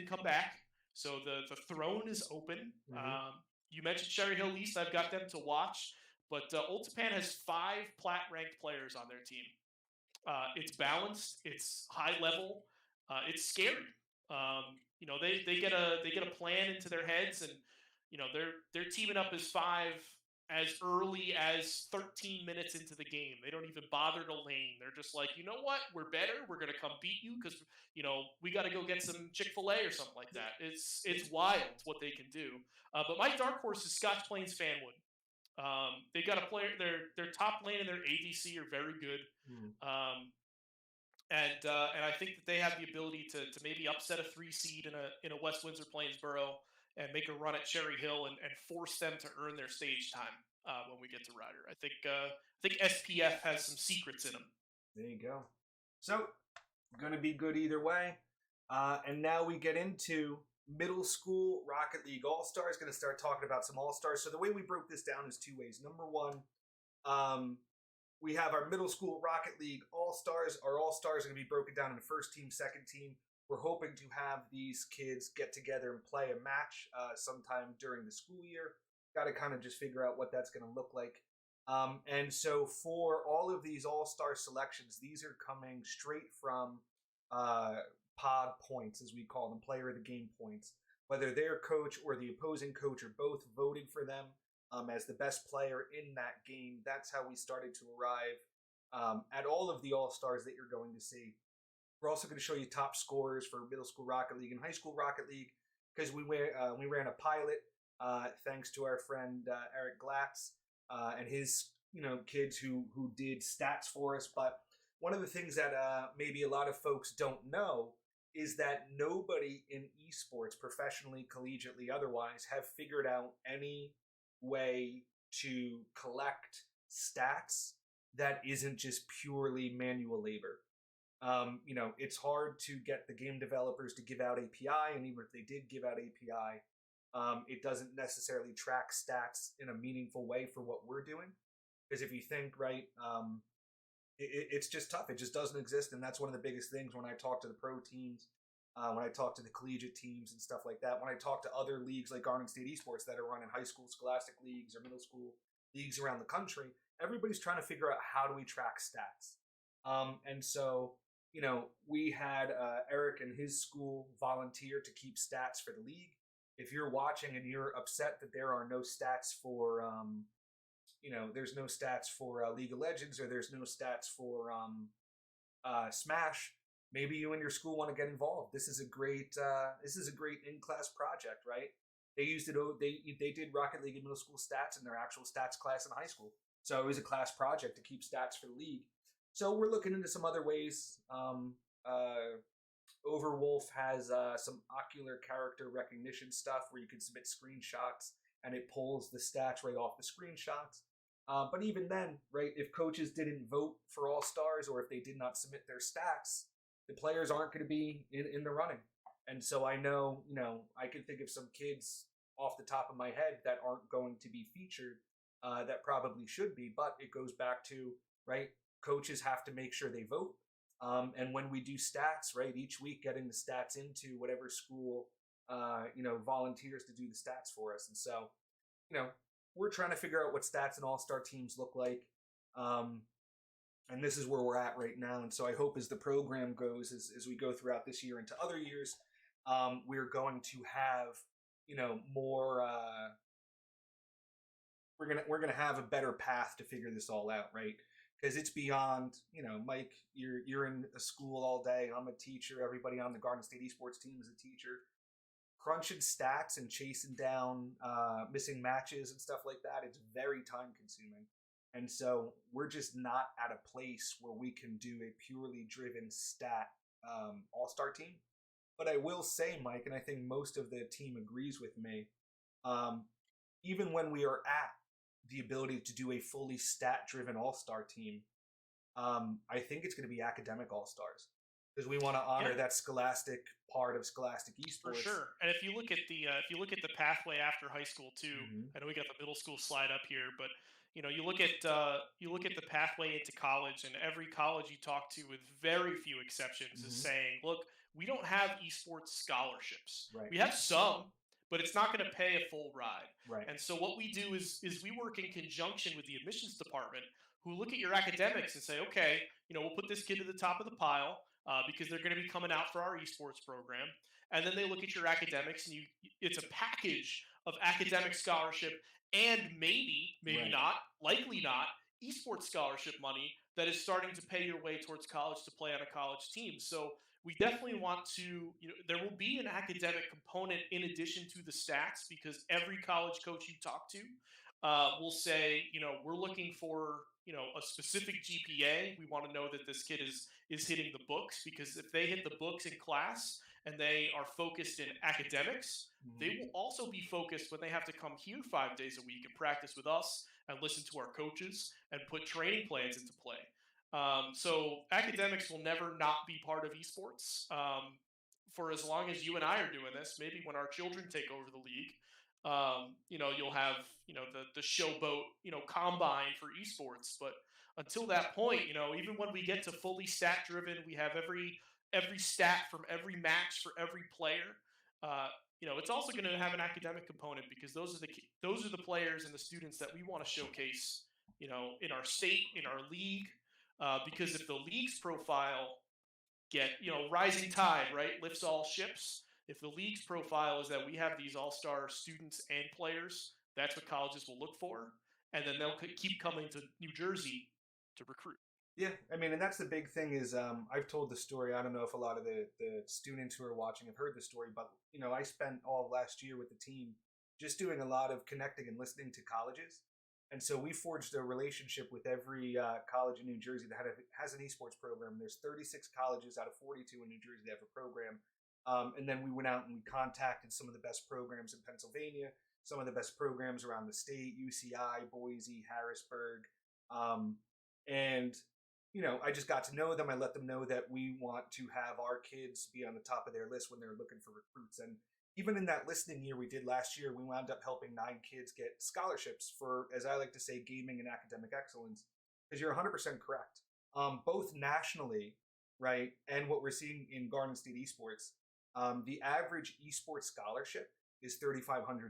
come back, so the throne is open. Mm-hmm. You mentioned Cherry Hill East. I've got them to watch, but Old Japan has 5 plat-ranked players on their team. It's balanced. It's high level. It's scary. They get a plan into their heads, and they're teaming up as 5 as early as 13 minutes into the game. They don't even bother to lane. They're just like, you know what? We're better. We're gonna come beat you because we got to go get some Chick-fil-A or something like that. It's wild what they can do. But my dark horse is Scotch Plains Fanwood. They got a player. Their top lane and their ADC are very good. And I think that they have the ability to maybe upset a 3 seed in a West Windsor Plainsboro and make a run at Cherry Hill and force them to earn their stage time when we get to Ryder. I think SPF has some secrets in them. There you go. So, gonna be good either way. And now we get into middle school Rocket League All-Stars. Going to start talking about some All-Stars. So the way we broke this down is 2 ways. Number one, we have our middle school Rocket League All-Stars. Our All-Stars are going to be broken down into first team, second team. We're hoping to have these kids get together and play a match sometime during the school year. Got to kind of just figure out what that's going to look like. And so for all of these All-Star selections, these are coming straight from pod points, as we call them, player of the game points. Whether their coach or the opposing coach are both voting for them as the best player in that game. That's how we started to arrive at all of the All-Stars that you're going to see. We're also going to show you top scorers for middle school Rocket League and high school Rocket League because we ran a pilot thanks to our friend Eric Glatz and his kids who did stats for us. But one of the things that maybe a lot of folks don't know is that nobody in esports, professionally, collegiately, otherwise, have figured out any way to collect stats that isn't just purely manual labor. It's hard to get the game developers to give out API, and even if they did give out API, it doesn't necessarily track stats in a meaningful way for what we're doing. Because if you think, right, it's just tough. It just doesn't exist, and that's one of the biggest things when I talk to the pro teams, when I talk to the collegiate teams and stuff like that, when I talk to other leagues like Garden State Esports that are running high school scholastic leagues or middle school leagues around the country, everybody's trying to figure out how do we track stats. And so, we had Eric and his school volunteer to keep stats for the league. If you're watching and you're upset that there are no stats for there's no stats for League of Legends or there's no stats for Smash, maybe you and your school want to get involved. This is a great in-class project, right? They used it. They did Rocket League in middle school stats in their actual stats class in high school. So it was a class project to keep stats for the league. So we're looking into some other ways. Overwolf has some ocular character recognition stuff where you can submit screenshots and it pulls the stats right off the screenshots. But even then, right, if coaches didn't vote for All-Stars or if they did not submit their stats, the players aren't going to be in the running. And so I know, I can think of some kids off the top of my head that aren't going to be featured that probably should be. But it goes back to, right, coaches have to make sure they vote. And when we do stats, right, each week getting the stats into whatever school, volunteers to do the stats for us. And so, we're trying to figure out what stats and all-star teams look like. And this is where we're at right now. And so I hope as the program goes, as we go throughout this year into other years, we're going to have, more we're gonna have a better path to figure this all out, right? Because it's beyond, Mike, you're in a school all day. I'm a teacher. Everybody on the Garden State Esports team is a teacher. Crunching stats and chasing down missing matches and stuff like that, it's very time consuming. And so we're just not at a place where we can do a purely driven stat all-star team. But I will say, Mike, and I think most of the team agrees with me, even when we are at the ability to do a fully stat-driven all-star team, I think it's going to be academic all-stars, because we want to honor that scholastic part of scholastic esports. For sure. And if you look at the pathway after high school too, I know we got the middle school slide up here, but you look at the pathway into college, and every college you talk to, with very few exceptions, is saying, look, we don't have esports scholarships. Right. We have some, but it's not going to pay a full ride. Right. And so what we do is we work in conjunction with the admissions department, who look at your academics and say, okay, we'll put this kid to the top of the pile because they're going to be coming out for our esports program. And then they look at your academics, and it's a package of academic scholarship and maybe not, likely not, esports scholarship money that is starting to pay your way towards college to play on a college team. So we definitely want to, there will be an academic component in addition to the stats, because every college coach you talk to will say, we're looking for, a specific GPA. We want to know that this kid is hitting the books, because if they hit the books in class and they are focused in academics, they will also be focused when they have to come here 5 days a week and practice with us and listen to our coaches and put training plans into play. So academics will never not be part of esports for as long as you and I are doing this. Maybe when our children take over the league, you'll have, the showboat, combine for esports. But until that point, even when we get to fully stat driven, we have every stat from every match for every player. It's also going to have an academic component, because those are the players and the students that we want to showcase, in our state, in our league. Because if the league's profile rising tide, right, lifts all ships. If the league's profile is that we have these all-star students and players, that's what colleges will look for. And then they'll keep coming to New Jersey to recruit. Yeah, I mean, and that's the big thing is I've told the story. I don't know if a lot of the students who are watching have heard the story, but, I spent all of last year with the team just doing a lot of connecting and listening to colleges. And so we forged a relationship with every college in New Jersey that has an esports program. There's 36 colleges out of 42 in New Jersey that have a program. And then we went out and we contacted some of the best programs in Pennsylvania, some of the best programs around the state, UCI, Boise, Harrisburg. And, I just got to know them. I let them know that we want to have our kids be on the top of their list when they're looking for recruits. And even in that listening year we did last year, we wound up helping 9 kids get scholarships for, as I like to say, gaming and academic excellence. Because you're 100% correct. Both nationally, right, and what we're seeing in Garden State Esports, the average esports scholarship is $3,500.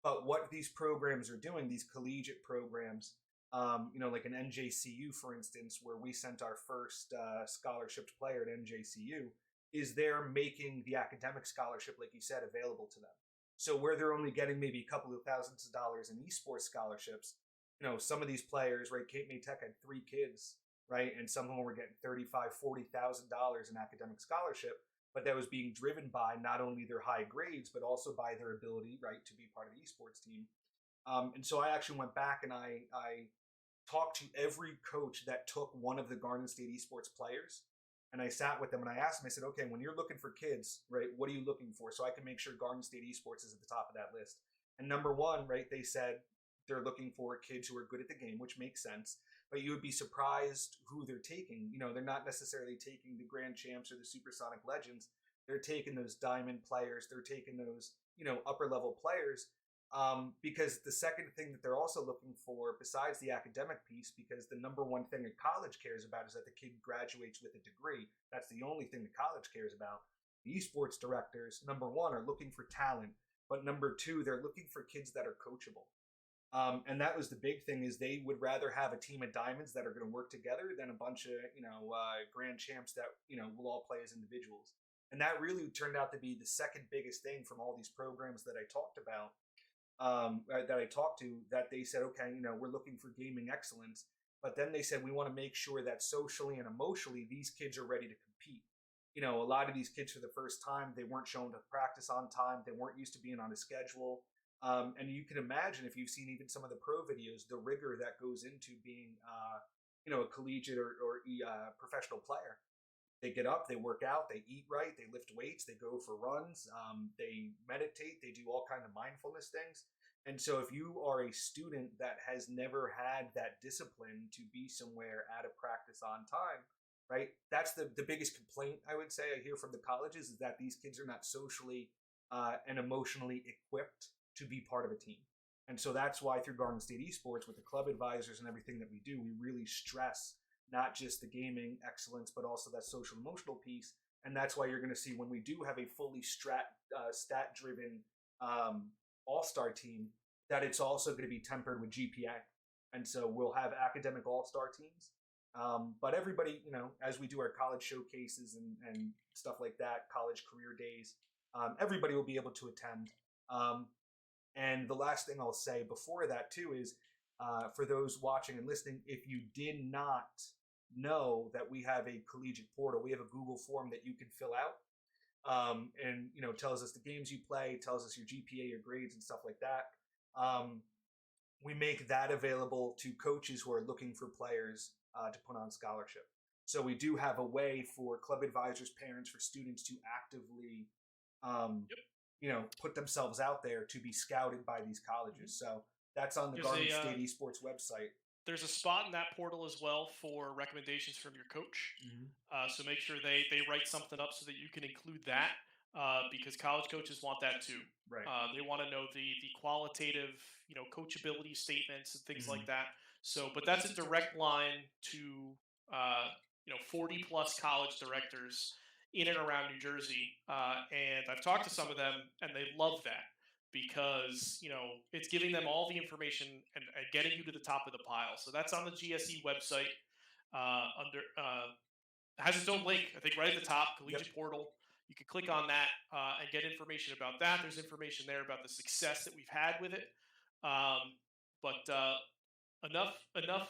But what these programs are doing, these collegiate programs, like an NJCU, for instance, where we sent our first scholarship player at NJCU, is they're making the academic scholarship, like you said, available to them. So where they're only getting maybe a couple of thousands of dollars in esports scholarships, some of these players, right, Cape May Tech had 3 kids, right, and some of them were getting $35,000, $40,000 in academic scholarship, but that was being driven by not only their high grades, but also by their ability, right, to be part of the esports team. And so I actually went back and I talked to every coach that took one of the Garden State Esports players. And I sat with them and I asked them, I said, okay, when you're looking for kids, right, what are you looking for? So I can make sure Garden State Esports is at the top of that list. And number one, right, they said they're looking for kids who are good at the game, which makes sense. But you would be surprised who they're taking. They're not necessarily taking the Grand Champs or the Supersonic Legends. They're taking those diamond players. They're taking those, upper level players. Because the second thing that they're also looking for, besides the academic piece, because the number one thing a college cares about is that the kid graduates with a degree. That's the only thing the college cares about. The esports directors, number one, are looking for talent. But number two, they're looking for kids that are coachable. And that was the big thing, is they would rather have a team of diamonds that are going to work together than a bunch of, grand champs that, will all play as individuals. And that really turned out to be the second biggest thing from all these programs that I talked about. that I talked to that they said, okay, we're looking for gaming excellence, but then they said we want to make sure that socially and emotionally these kids are ready to compete. A lot of these kids for the first time, they weren't shown to practice on time, they weren't used to being on a schedule. And you can imagine, if you've seen even some of the pro videos, the rigor that goes into being, a collegiate or professional player. They get up, they work out, they eat right, they lift weights, they go for runs, they meditate, they do all kinds of mindfulness things. And so if you are a student that has never had that discipline to be somewhere at a practice on time, right? That's the biggest complaint I would say I hear from the colleges, is that these kids are not socially and emotionally equipped to be part of a team. And so that's why through Garden State Esports, with the club advisors and everything that we do, we really stress not just the gaming excellence, but also that social emotional piece. And that's why you're going to see when we do have a fully stat-driven all-star team, that it's also going to be tempered with GPA. And so we'll have academic all-star teams. But everybody, as we do our college showcases and stuff like that, college career days, everybody will be able to attend. And the last thing I'll say before that too is, for those watching and listening, if you did not know that we have a collegiate portal, we have a Google form that you can fill out, and tells us the games you play, tells us your GPA, your grades, and stuff like that. We make that available to coaches who are looking for players to put on scholarship. So we do have a way for club advisors, parents, for students to actively put themselves out there to be scouted by these colleges. So that's on the Garden State Esports website. There's a spot in that portal as well for recommendations from your coach. So make sure they write something up so that you can include that, because college coaches want that too. Right. They want to know the qualitative, coachability statements and things like that. So, but that's a direct line to 40 plus college directors in and around New Jersey, and I've talked to some of them, and they love that, because it's giving them all the information and getting you to the top of the pile. So that's on the GSE website. Under has its own link, I think, right at the top, collegiate portal. You can click on that and get information about that. There's information there about the success that we've had with it. But enough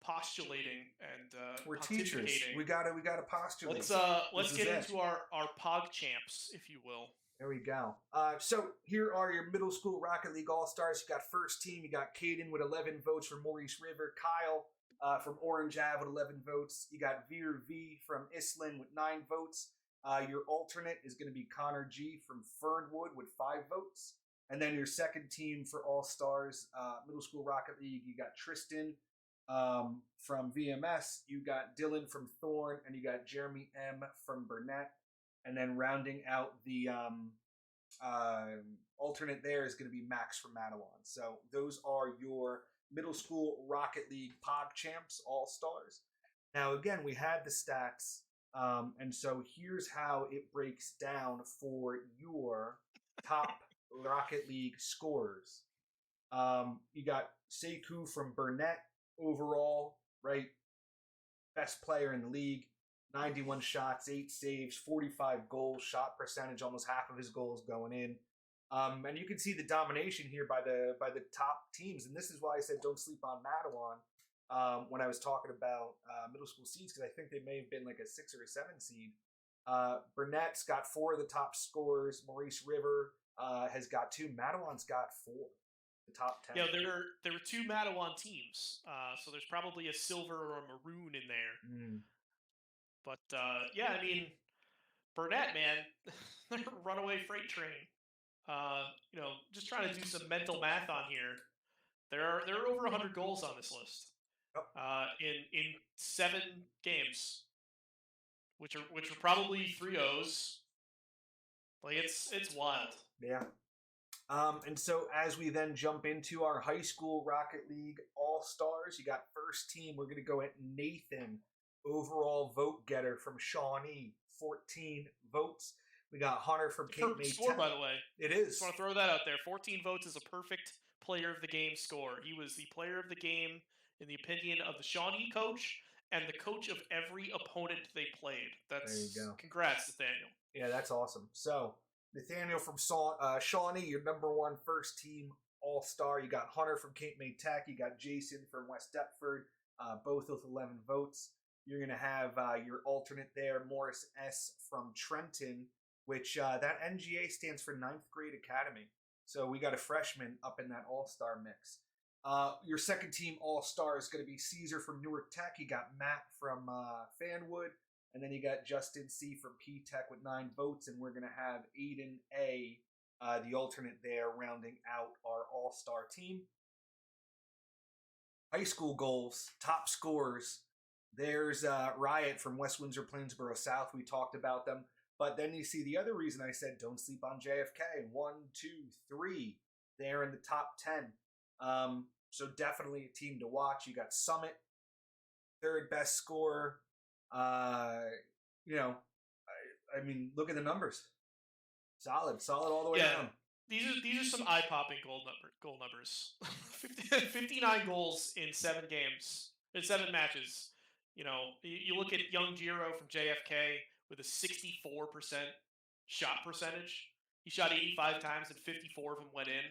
postulating and we're teachers. We gotta postulate. Let's get into our pog champs, if you will. There we go. So here are your middle school Rocket League All-Stars. You got first team. You got Caden with 11 votes from Maurice River. Kyle from Orange Ave with 11 votes. You got Veer V from Islin with 9 votes. Your alternate is going to be Connor G from Fernwood with 5 votes. And then your second team for All-Stars, middle school Rocket League, you got Tristan from VMS. You got Dylan from Thorn. And you got Jeremy M from Burnett. And then rounding out the alternate there is going to be Max from Matawan. So those are your middle school Rocket League Pog Champs All-Stars. Now, again, we had the stats. And so here's how it breaks down for your top Rocket League scorers. You got Sekou from Burnett overall, right? Best player in the league. 91 shots, 8 saves, 45 goals, shot percentage, almost half of his goals going in. And you can see the domination here by the top teams. And this is why I said don't sleep on Matawan when I was talking about middle school seeds, because I think they may have been like a 6 or a 7 seed. Burnett's got 4 of the top scorers. Maurice River has got 2. Matawan's got 4. The top 10. Yeah, there were 2 Matawan teams, so there's probably a silver or a maroon in there. But yeah, I mean, Burnett, man, they're a runaway freight train. Just trying to do some mental math on here. There are over 100 goals on this list in 7 games, which are probably 3-0s. Like it's wild. Yeah. And so as we then jump into our high school Rocket League All-Stars, you got first team. We're going to go at Nathan, overall vote getter from Shawnee, 14 votes. We got Hunter from Cape May. Score, by the way. It is. Just want to throw that out there. 14 votes is a perfect player of the game score. He was the player of the game in the opinion of the Shawnee coach and the coach of every opponent they played. There you go. Congrats, Nathaniel. Yeah, that's awesome. So, Nathaniel from Shawnee, your number 1 first team All-Star. You got Hunter from Cape May Tech. You got Jason from West Deptford, both with 11 votes. You're going to have your alternate there, Morris S. from Trenton, which that NGA stands for 9th Grade Academy. So we got a freshman up in that All-Star mix. Your second team All-Star is going to be Caesar from Newark Tech. You got Matt from Fanwood. And then you got Justin C. from P-Tech with 9 votes. And we're going to have Aiden A., the alternate there, rounding out our All-Star team. High school goals, top scorers. There's Riot from West Windsor, Plainsboro South. We talked about them. But then you see the other reason I said don't sleep on JFK. 1, 2, 3. They're in the top 10. So definitely a team to watch. You got Summit, third best scorer. I mean, look at the numbers. Solid all the way down. These are some eye-popping goal numbers. 59 goals in 7 games, in 7 matches. You look at young Giro from JFK with a 64% shot percentage. He shot 85 times and 54 of them went in.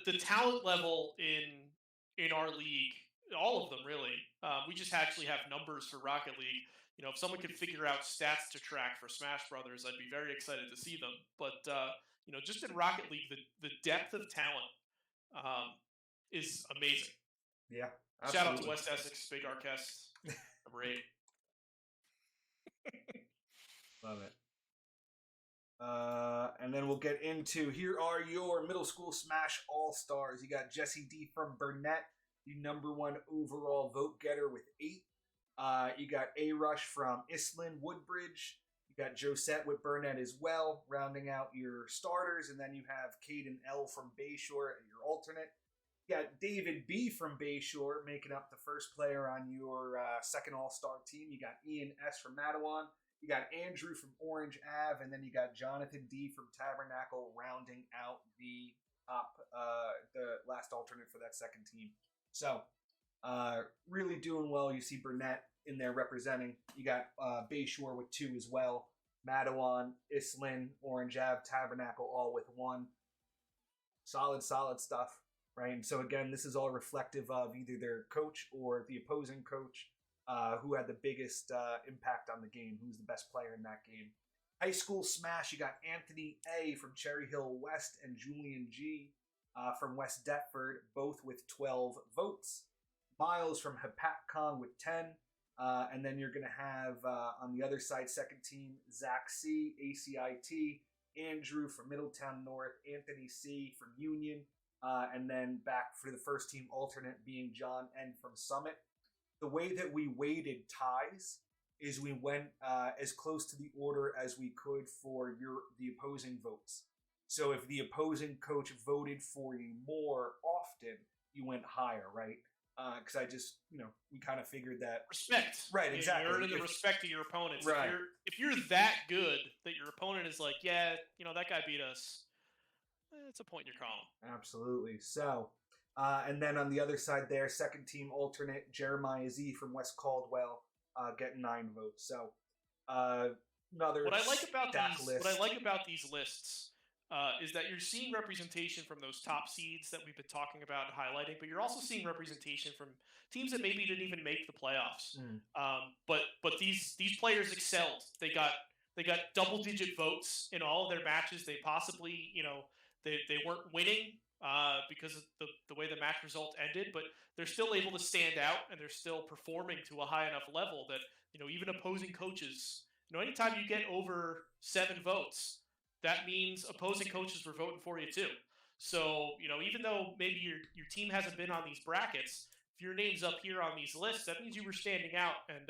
The talent level in our league, all of them really. We just actually have numbers for Rocket League. If someone could figure out stats to track for Smash Brothers, I'd be very excited to see them. But just in Rocket League, the depth of talent is amazing. Yeah, absolutely. Shout out to West Essex, Big Arquest, number 8. Love it. And then we'll get into, here are your middle school Smash All-Stars. You got Jesse D. from Burnett, the number 1 overall vote getter with 8. You got A-Rush from Islin Woodbridge. You got Josette with Burnett as well, rounding out your starters. And then you have Caden L. from Bayshore, your alternate. You got David B. from Bayshore making up the first player on your second All-Star team. You got Ian S. from Matawan. You got Andrew from Orange Ave. And then you got Jonathan D. from Tabernacle rounding out the last alternate for that second team. So, really doing well. You see Burnett in there representing. You got Bayshore with 2 as well. Matawan, Islin, Orange Ave, Tabernacle all with 1. Solid stuff, right? And so again, this is all reflective of either their coach or the opposing coach who had the biggest impact on the game, who's the best player in that game. High school Smash, you got Anthony A. from Cherry Hill West and Julian G. From West Deptford, both with 12 votes. Miles from Hapatcong with 10. And then you're going to have, on the other side, second team, Zach C., ACIT, Andrew from Middletown North, Anthony C. from Union, and then back for the first team alternate being John N. from Summit. The way that we weighted ties is we went as close to the order as we could for the opposing votes. So if the opposing coach voted for you more often, you went higher, right? Because I just, we kind of figured that respect, right? Exactly. You're earning the respect of your opponents. Right. If you're that good that your opponent is like, yeah, that guy beat us. It's a point in your column. Absolutely. So, and then on the other side there, second team alternate Jeremiah Z from West Caldwell, getting 9 votes. So, another what I like about these lists. Is that you're seeing representation from those top seeds that we've been talking about and highlighting, but you're also seeing representation from teams that maybe didn't even make the playoffs. But these players excelled. They got double-digit votes in all of their matches. They possibly, they weren't winning because of the way the match result ended, but they're still able to stand out and they're still performing to a high enough level that, even opposing coaches, anytime you get over 7 votes, that means opposing coaches were voting for you too. So, even though maybe your team hasn't been on these brackets, if your name's up here on these lists, that means you were standing out and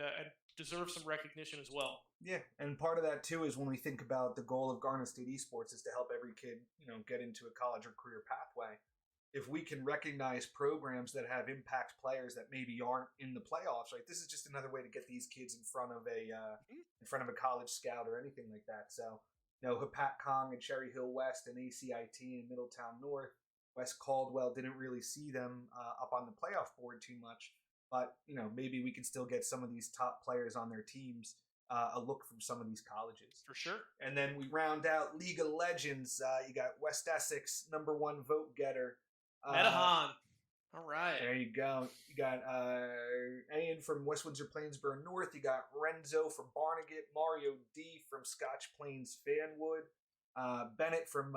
deserve some recognition as well. Yeah, and part of that too is when we think about the goal of Garnet State Esports is to help every kid, get into a college or career pathway. If we can recognize programs that have impact players that maybe aren't in the playoffs, right? This is just another way to get these kids in front of a college scout or anything like that. So, Hapatcong and Cherry Hill West and ACIT and Middletown North, West Caldwell didn't really see them up on the playoff board too much. But, maybe we can still get some of these top players on their teams a look from some of these colleges. For sure. And then we round out League of Legends. You got West Essex, #1 vote getter. Metahan. All right. There you go. You got Ian from West Windsor Plainsboro North. You got Renzo from Barnegat. Mario D from Scotch Plains Fanwood. Bennett from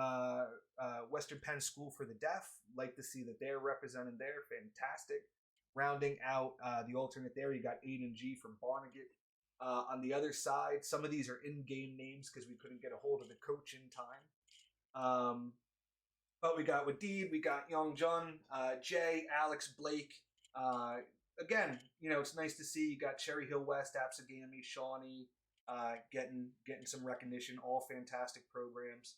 Western Penn School for the Deaf. Like to see that they're represented there. Fantastic. Rounding out the alternate there, you got Aiden G from Barnegat. On the other side, some of these are in-game names because we couldn't get a hold of the coach in time. But we got Wadid, we got Young Jun, Jay, Alex, Blake. Again, it's nice to see you got Cherry Hill West, Apsagami, Shawnee, getting some recognition. All fantastic programs.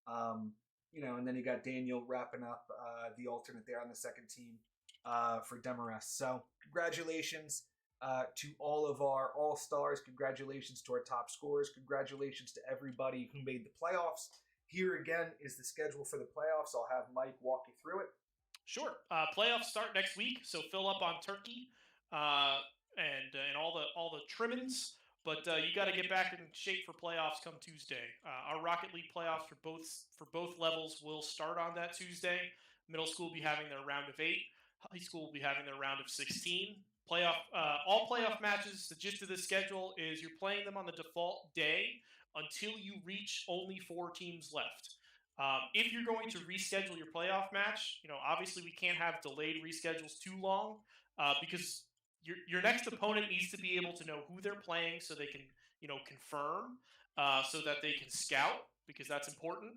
And then you got Daniel wrapping up the alternate there on the second team for Demarest. So congratulations to all of our all-stars. Congratulations to our top scorers. Congratulations to everybody who made the playoffs. Here again is the schedule for the playoffs. I'll have Mike walk you through it. Sure. Playoffs start next week, so fill up on turkey and all the trimmings. But you got to get back in shape for playoffs come Tuesday. Our Rocket League playoffs for both levels will start on that Tuesday. Middle school will be having their round of 8. High school will be having their round of 16. All playoff matches. The gist of the schedule is you're playing them on the default day until you reach only 4 teams left. If you're going to reschedule your playoff match, obviously we can't have delayed reschedules too long because your next opponent needs to be able to know who they're playing so they can, confirm so that they can scout, because that's important.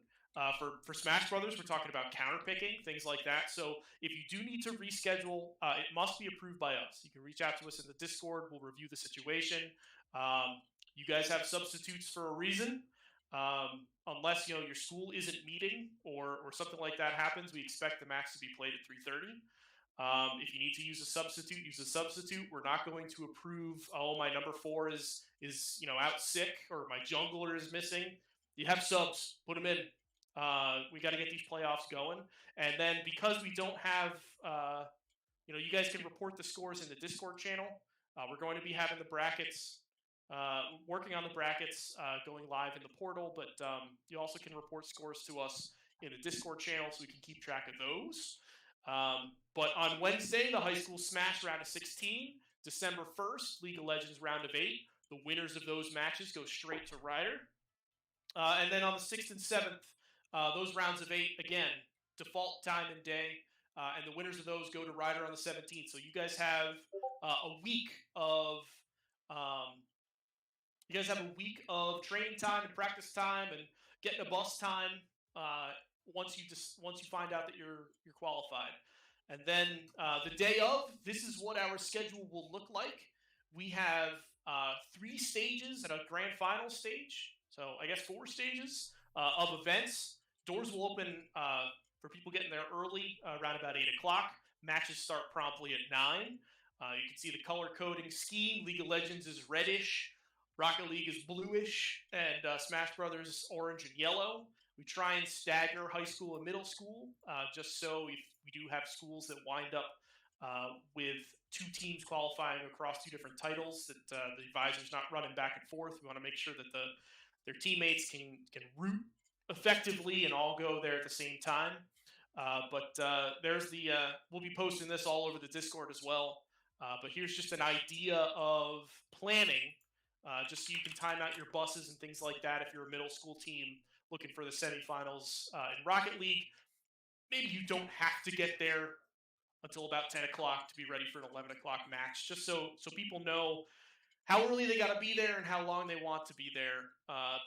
For Smash Brothers, we're talking about counterpicking, things like that. So if you do need to reschedule, it must be approved by us. You can reach out to us in the Discord. We'll review the situation. You guys have substitutes for a reason. Unless your school isn't meeting or something like that happens, we expect the match to be played at 3:30. If you need to use a substitute, use a substitute. We're not going to approve, my number 4 is out sick, or my jungler is missing. You have subs, put them in. We got to get these playoffs going. And then because we don't have, you guys can report the scores in the Discord channel. We're going to be having the brackets, working on the brackets, going live in the portal, but you also can report scores to us in the Discord channel so we can keep track of those. But on Wednesday, the high school Smash round of 16, December 1st, League of Legends round of 8. The winners of those matches go straight to Ryder. And then on the 6th and 7th, those rounds of 8, again, default time and day. And the winners of those go to Ryder on the 17th. So you guys have a week of training time and practice time and getting a bus time once you find out that you're qualified. And then the day of, this is what our schedule will look like. We have 3 stages and a grand final stage. So I guess 4 stages of events. Doors will open for people getting there early, around about 8 o'clock. Matches start promptly at 9. You can see the color coding scheme. League of Legends is reddish. Rocket League is bluish. And Smash Brothers orange and yellow. We try and stagger high school and middle school, just so if we do have schools that wind up with 2 teams qualifying across 2 different titles, that the advisor's not running back and forth. We want to make sure that their teammates can root effectively and all go there at the same time. But there's we'll be posting this all over the Discord as well. But here's just an idea of planning, just so you can time out your buses and things like that if you're a middle school team looking for the semifinals in Rocket League. Maybe you don't have to get there until about 10 o'clock to be ready for an 11 o'clock match, just so people know how early they got to be there and how long they want to be there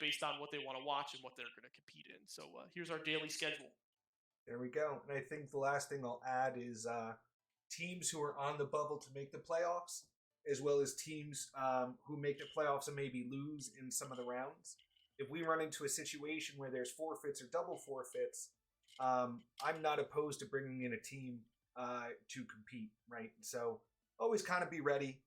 based on what they want to watch and what they're going to compete in. So here's our daily schedule. There we go. And I think the last thing I'll add is teams who are on the bubble to make the playoffs, as well as teams who make the playoffs and maybe lose in some of the rounds. If we run into a situation where there's forfeits or double forfeits, I'm not opposed to bringing in a team to compete, right? So always kind of be ready,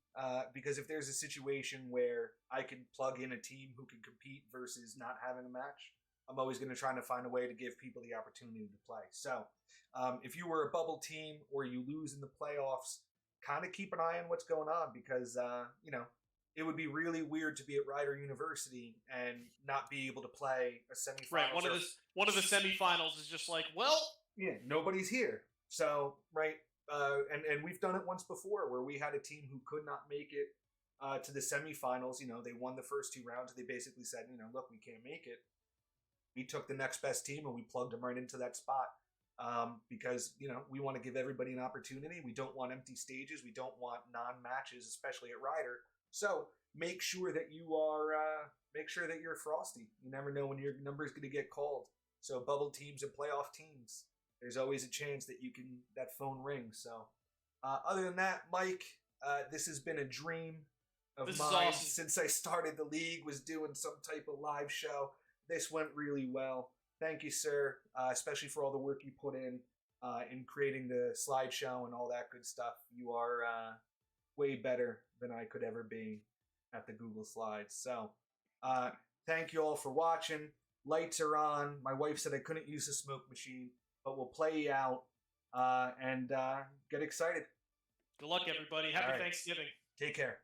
because if there's a situation where I can plug in a team who can compete versus not having a match, I'm always going to try to find a way to give people the opportunity to play. So if you were a bubble team or you lose in the playoffs, kind of keep an eye on what's going on, because, it would be really weird to be at Rider University and not be able to play a semifinals. Right. One of the semifinals is just like, well, yeah, nobody's here. So right, and we've done it once before where we had a team who could not make it to the semifinals. You know, they won the first 2 rounds. They basically said, you know, look, we can't make it. We took the next best team and we plugged them right into that spot. Because, you know, we want to give everybody an opportunity. We don't want empty stages. We don't want non-matches, especially at Rider. So make sure that you're frosty. You never know when your number is going to get called. So bubble teams and playoff teams, there's always a chance that that phone rings. So other than that, Mike, this has been a dream of mine awesome. Since I started the league, was doing some type of live show. This went really well. Thank you, sir, especially for all the work you put in creating the slideshow and all that good stuff. You are way better than I could ever be at the Google Slides. So thank you all for watching. Lights are on. My wife said I couldn't use the smoke machine, but we'll play you out and get excited. Good luck, everybody. Happy Thanksgiving. Take care.